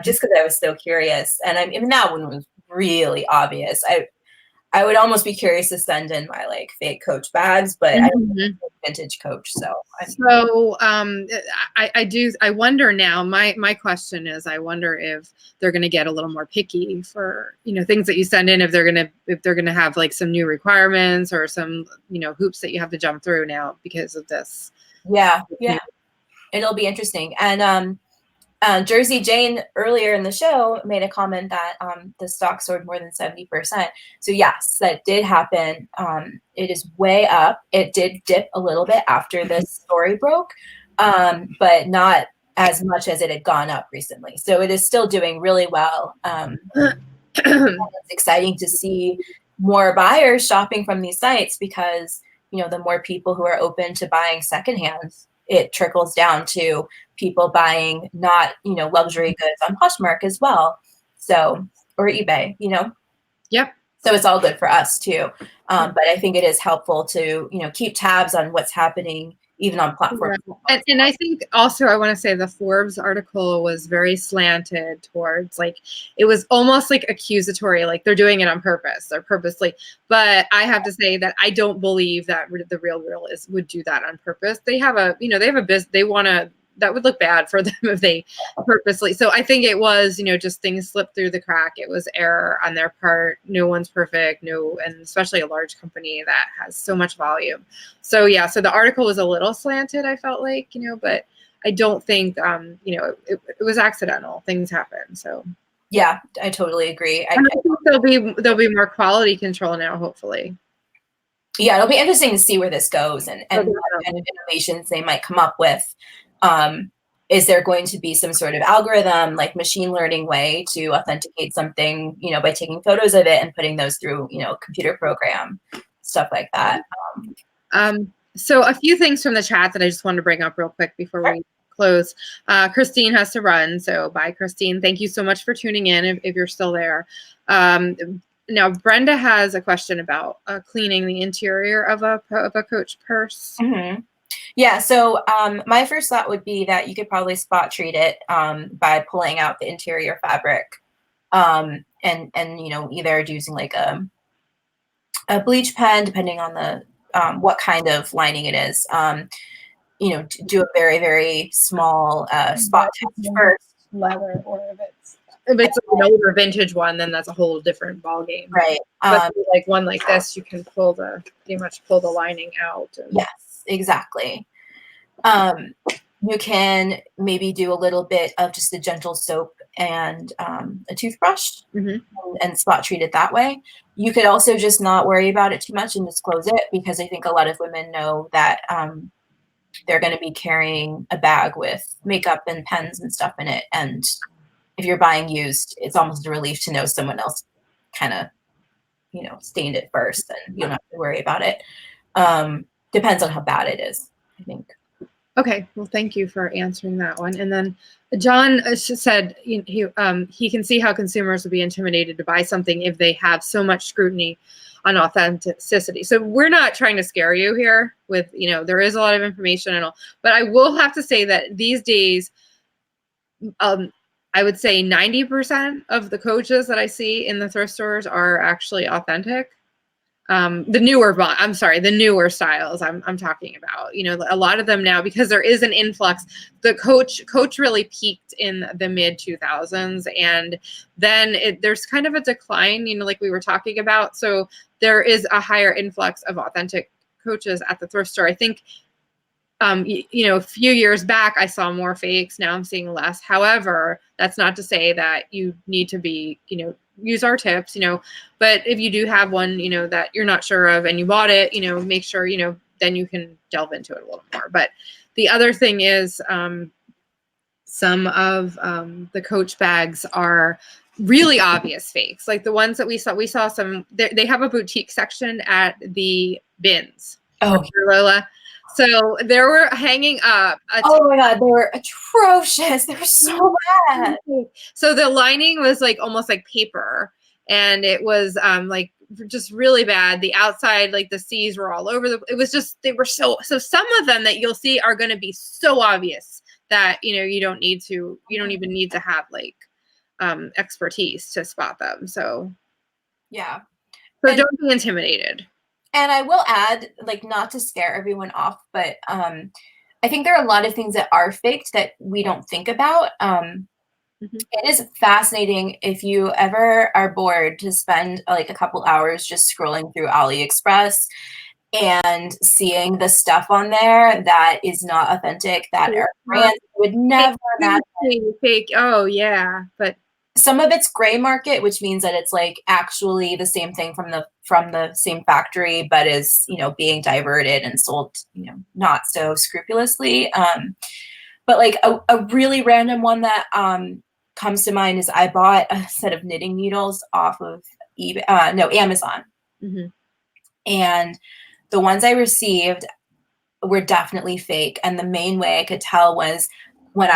Just because I was so curious. And I mean, that one was really obvious. I would almost be curious to send in my like fake Coach bags, but I don't think vintage Coach. So I wonder now, my question is, I wonder if they're going to get a little more picky for, you know, things that you send in, if they're going to have like some new requirements or some, you know, hoops that you have to jump through now because of this. Yeah. It'll be interesting. And Jersey Jane earlier in the show made a comment that the stock soared more than 70%. So yes, that did happen. It is way up. It did dip a little bit after this story broke, but not as much as it had gone up recently. So it is still doing really well. It's exciting to see more buyers shopping from these sites because, you know, the more people who are open to buying secondhand, it trickles down to people buying not, you know, luxury goods on Poshmark as well. So, or eBay, you know? Yep. So it's all good for us too. But I think it is helpful to, you know, keep tabs on what's happening even on platforms. Yeah. And I think also I want to say the Forbes article was very slanted towards, like, it was almost like accusatory, like they're doing it on purpose, they're purposely. But I have to say that I don't believe that the Real would do that on purpose. They have a, you know, they have a business, they want to, that would look bad for them if they purposely. So I think it was, you know, just things slipped through the crack. It was error on their part. No one's perfect. No, and especially a large company that has so much volume. So yeah, so the article was a little slanted, I felt like, you know, but I don't think, you know, it was accidental. Things happen. So yeah, I totally agree. I think there'll be more quality control now, hopefully. Yeah, it'll be interesting to see where this goes and what kind of innovations they might come up with. Is there going to be some sort of algorithm, like machine learning way to authenticate something, you know, by taking photos of it and putting those through, you know, a computer program, stuff like that. So a few things from the chat that I just wanted to bring up real quick before we close. Christine has to run, so bye, Christine. Thank you so much for tuning in if you're still there. Now, Brenda has a question about cleaning the interior of a Coach purse. Mm-hmm. Yeah, so my first thought would be that you could probably spot treat it by pulling out the interior fabric and you know, either using like a bleach pen, depending on the what kind of lining it is. You know, do a very, very small spot test first. Leather, or if it's an older vintage one, then that's a whole different ball game. Right. But like one like this, you can pretty much pull the lining out. Yes, exactly. You can maybe do a little bit of just a gentle soap and a toothbrush and spot treat it that way. You could also just not worry about it too much and just close it, because I think a lot of women know that they're going to be carrying a bag with makeup and pens and stuff in it. And if you're buying used, it's almost a relief to know someone else kind of, you know, stained it first, and you don't have to worry about it. Depends on how bad it is, I think. Okay, well, thank you for answering that one. And then John said he can see how consumers would be intimidated to buy something if they have so much scrutiny on authenticity. So we're not trying to scare you here with, you know, there is a lot of information and all, but I will have to say that these days, I would say 90% of the Coaches that I see in the thrift stores are actually authentic. The newer styles I'm talking about, you know, a lot of them now, because there is an influx. The Coach really peaked in the mid 2000s, and then there's kind of a decline, you know, like we were talking about. So there is a higher influx of authentic Coaches at the thrift store. I think, you know, a few years back, I saw more fakes. Now I'm seeing less. However, that's not to say that you need to be, you know, use our tips, you know, but if you do have one, you know, that you're not sure of and you bought it, you know, make sure, you know, then you can delve into it a little more. But the other thing is, some of the Coach bags are really obvious fakes. Like the ones that we saw some, they have a boutique section at the bins. Oh, Lola. So they were hanging up. Oh my God, they were atrocious. They were so bad. So the lining was like almost like paper, and it was like just really bad. The outside, like the C's were all over it was just, they were so some of them that you'll see are going to be so obvious that, you know, you don't even need to have like expertise to spot them. So yeah. So don't be intimidated. And I will add, like, not to scare everyone off, but I think there are a lot of things that are faked that we don't think about. It is fascinating if you ever are bored to spend like a couple hours just scrolling through AliExpress and seeing the stuff on there that is not authentic, that are brands would never imagine. Fake. Oh yeah, but some of it's gray market, which means that it's like actually the same thing from the same factory, but is, you know, being diverted and sold, you know, not so scrupulously. But like a really random one that comes to mind is I bought a set of knitting needles off of eBay, Amazon. Mm-hmm. And the ones I received were definitely fake. And the main way I could tell was when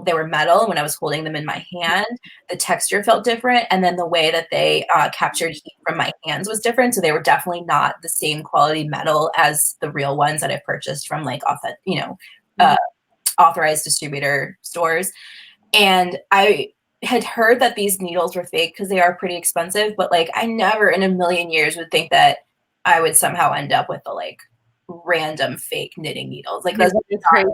they were metal, when I was holding them in my hand, the texture felt different. And then the way that they captured heat from my hands was different. So they were definitely not the same quality metal as the real ones that I purchased from like, authorized distributor stores. And I had heard that these needles were fake because they are pretty expensive, but like I never in a million years would think that I would somehow end up with the like random fake knitting needles. Like that's crazy.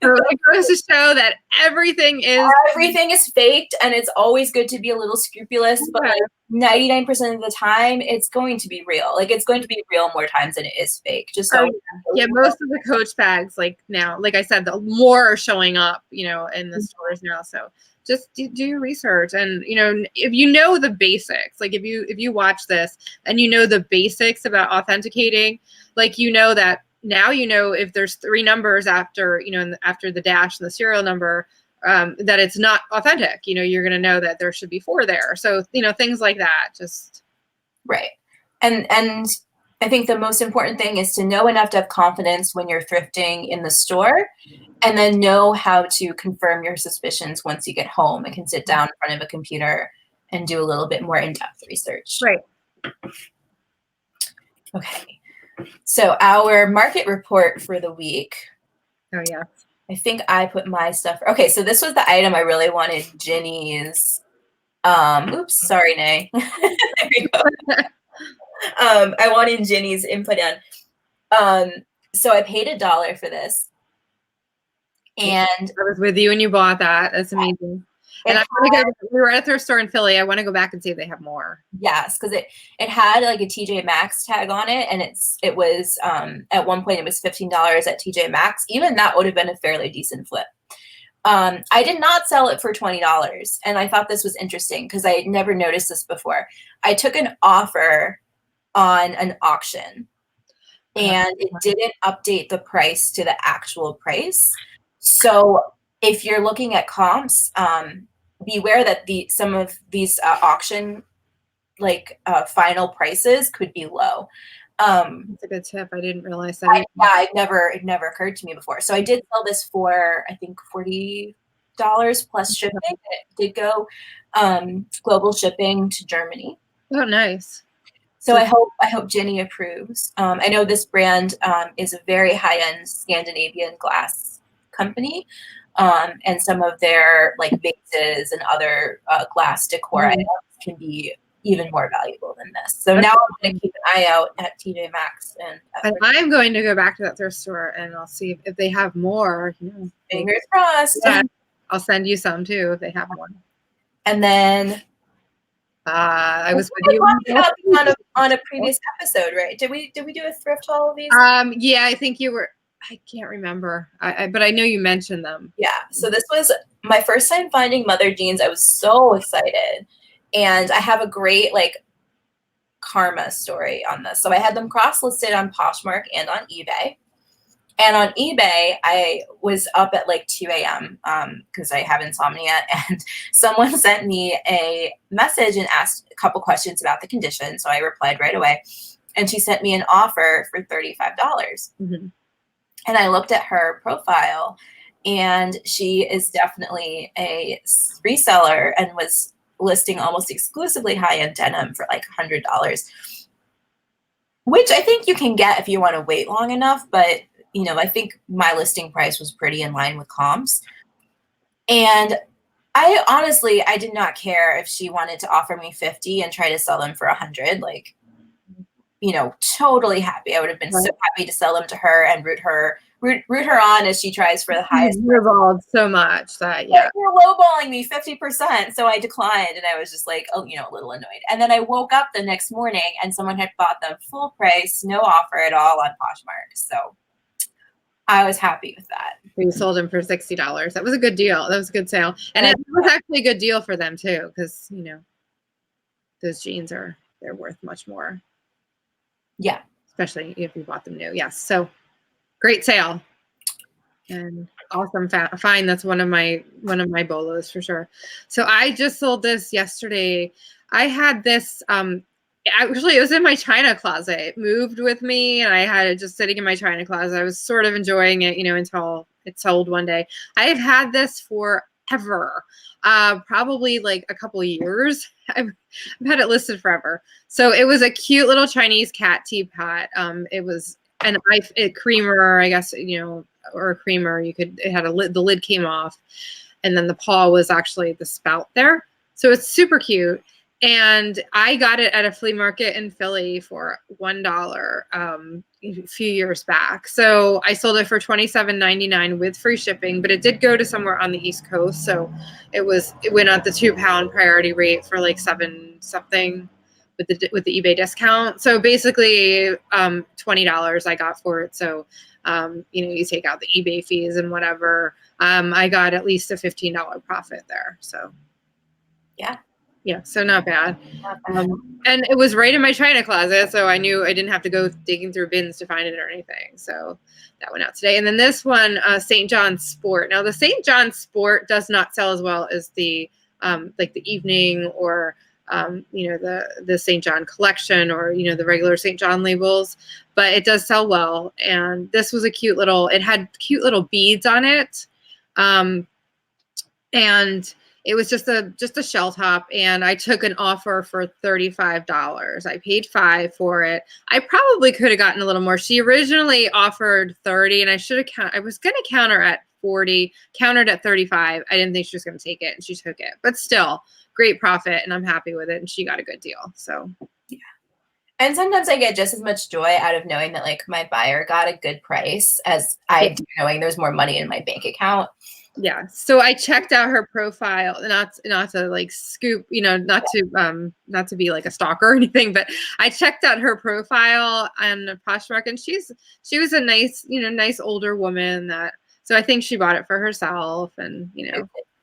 So it goes to show that everything is faked, and it's always good to be a little scrupulous, but like 99% of the time it's going to be real. Like it's going to be real more times than it is fake. Just so most of the Coach bags, like now, like I said, the more are showing up, in the stores now. So just do your research, and if you know the basics, like if you watch this and you know the basics about authenticating, like that now if there's 3 numbers after after the dash and the serial number, that it's not authentic. You're going to know that there should be 4 there. So things like that. Just right. And I think the most important thing is to know enough to have confidence when you're thrifting in the store, and then know how to confirm your suspicions once you get home and can sit down in front of a computer and do a little bit more in-depth research. Right. Okay. So our market report for the week. Oh, yeah. I think I put my stuff. Okay, so this was the item I really wanted Ginny's. Oops, sorry, Nay. There we go. I wanted Ginny's input on. So I paid $1 for this. And I was with you when you bought that. That's amazing. And we were at a thrift store in Philly. I want to go back and see if they have more. Yes, because it had like a TJ Maxx tag on it, and it was at one point it was $15 at TJ Maxx. Even that would have been a fairly decent flip. I did not sell it for $20, and I thought this was interesting because I had never noticed this before. I took an offer on an auction, and it didn't update the price to the actual price. So if you're looking at comps, beware that some of these auction final prices could be low. That's a good tip. I didn't realize that. It never occurred to me before. So I did sell this for I think $40 plus shipping. It did go global shipping to Germany. Oh, nice. So I hope Ginny approves. I know this brand is a very high-end Scandinavian glass company, and some of their like vases and other glass decor items can be even more valuable than this. So now I'm going to keep an eye out at TJ Maxx, and I'm going to go back to that thrift store and I'll see if they have more. Fingers crossed. Yeah, I'll send you some too if they have one. And then I was with you on a previous episode, right? Did we do a thrift haul of these? Yeah, I think you were. I can't remember, but I know you mentioned them. Yeah. So this was my first time finding mother jeans. I was so excited, and I have a great karma story on this. So I had them cross-listed on Poshmark and on eBay. And on eBay, I was up at 2 a.m. Because I have insomnia, and someone sent me a message and asked a couple questions about the condition. So I replied right away, and she sent me an offer for $35. Mm-hmm. And I looked at her profile, and she is definitely a reseller and was listing almost exclusively high-end denim for $100, which I think you can get if you want to wait long enough. But I think my listing price was pretty in line with comps. And I did not care if she wanted to offer me 50 and try to sell them for 100. Totally happy. I would have been so happy to sell them to her and root her on as she tries for the highest. You're involved so much that you're lowballing me 50%. So I declined, and I was just a little annoyed. And then I woke up the next morning and someone had bought them full price, no offer at all on Poshmark. So I was happy with that. We sold them for $60. That was a good deal. That was a good sale. And it was actually a good deal for them too, because those jeans they're worth much more. Yeah. Especially if you bought them new. Yes. So great sale. And awesome find. That's one of my BOLOs for sure. So I just sold this yesterday. I had this actually it was in my china closet. It moved with me and I had it just sitting in my china closet. I was sort of enjoying it, until it sold one day. I have had this forever. Probably like a couple of years. I've had it listed forever. So it was a cute little Chinese cat teapot. It was a creamer, I guess, or a creamer. It had a lid, the lid came off, and then the paw was actually the spout there. So it's super cute. And I got it at a flea market in Philly for $1 a few years back. So I sold it for $27.99 with free shipping, but it did go to somewhere on the East Coast. So it went at the 2-pound priority rate for like $7 something with the eBay discount. So basically $20 I got for it. So you take out the eBay fees and whatever. I got at least a $15 profit there. So yeah, so not bad. And it was right in my china closet, so I knew I didn't have to go digging through bins to find it or anything. So that went out today. And then this one, St. John's Sport. Now the St. John's Sport does not sell as well as the like the evening or the St. John collection or the regular St. John labels, but it does sell well. And this was it had cute little beads on it, and it was just a shell top, and I took an offer for $35. I paid $5 for it. I probably could have gotten a little more. She originally offered $30, and I was going to counter at $40, countered at $35. I didn't think she was going to take it, and she took it. But still, great profit, and I'm happy with it, and she got a good deal. So yeah. And sometimes I get just as much joy out of knowing that like my buyer got a good price as I do knowing there's more money in my bank account. Yeah. So I checked out her profile, not to like scoop, not to be like a stalker or anything, but I checked out her profile on Poshmark, and she was a nice older woman so I think she bought it for herself, and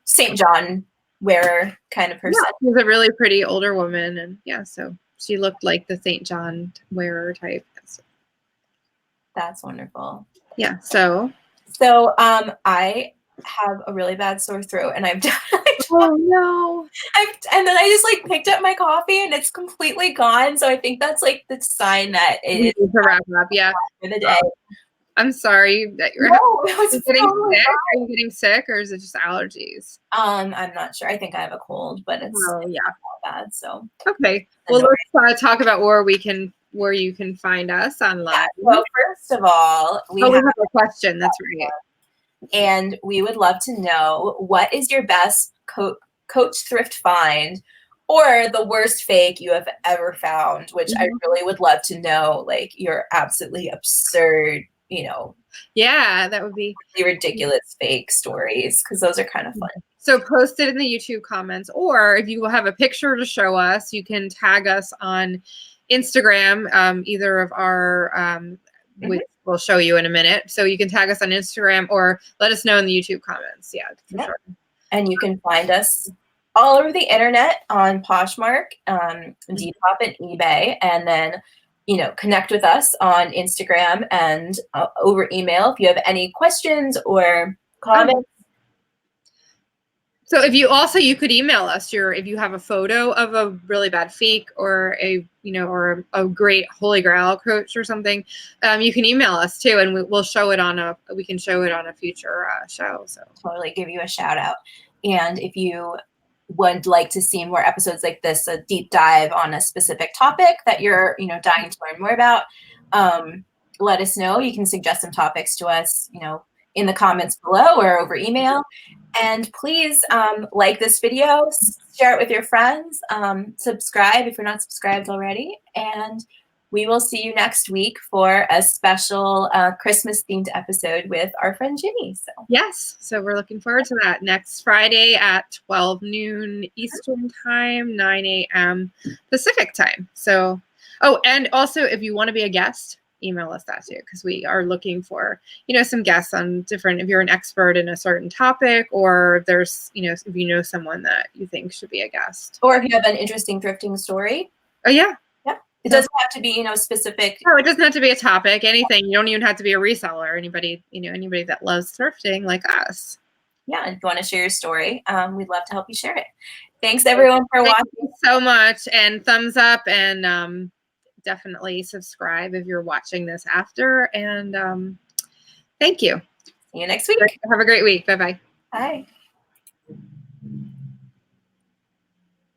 St. John wearer kind of person. Yeah, she was a really pretty older woman, and yeah, so she looked like the St. John wearer type. That's wonderful. Yeah. So I have a really bad sore throat, and I've done. Oh no! And then I just like picked up my coffee, and it's completely gone. So I think that's like the sign that it is to wrap up. Yeah. For the day. I'm sorry that you're getting sick, or is it just allergies? I'm not sure. I think I have a cold, but it's not bad. So okay. Well, let's talk about where you can find us online. Yeah, well, first of all, we have a question. That's right. And we would love to know, what is your best Coach thrift find, or the worst fake you have ever found? Which I really would love to know, like your absolutely absurd, yeah, that would be really ridiculous fake stories, because those are kind of fun. So post it in the YouTube comments, or if you have a picture to show us, you can tag us on Instagram, either of our which we'll show you in a minute. So you can tag us on Instagram or let us know in the YouTube comments. Yeah, for sure. And you can find us all over the internet on Poshmark, Depop, and eBay. And then, connect with us on Instagram and over email if you have any questions or comments. So if you could email us if you have a photo of a really bad fake or or a great Holy Grail coach or something, you can email us too, and we'll show it on a future show. So totally give you a shout out. And if you would like to see more episodes like this, a deep dive on a specific topic that you're dying to learn more about, let us know. You can suggest some topics to us, in the comments below or over email. And please like this video, share it with your friends, subscribe if you're not subscribed already, and we will see you next week for a special Christmas themed episode with our friend Ginny. So yes, so we're looking forward to that next Friday at 12 noon Eastern time, 9 a.m. Pacific time. So, and also if you want to be a guest, email us that too, because we are looking for some guests on different, if you're an expert in a certain topic, or if there's if you know someone that you think should be a guest, or if you have an interesting thrifting story. Oh yeah, It doesn't have to be, you know, specific. No, it doesn't have to be a topic, anything. You don't even have to be a reseller. Anybody, you know, anybody that loves thrifting like us. Yeah, if you want to share your story, we'd love to help you share it. Thanks everyone for watching. Thank you so much, and thumbs up, and definitely subscribe if you're watching this after. And thank you. See you next week. Have a great week. Bye-bye. Bye.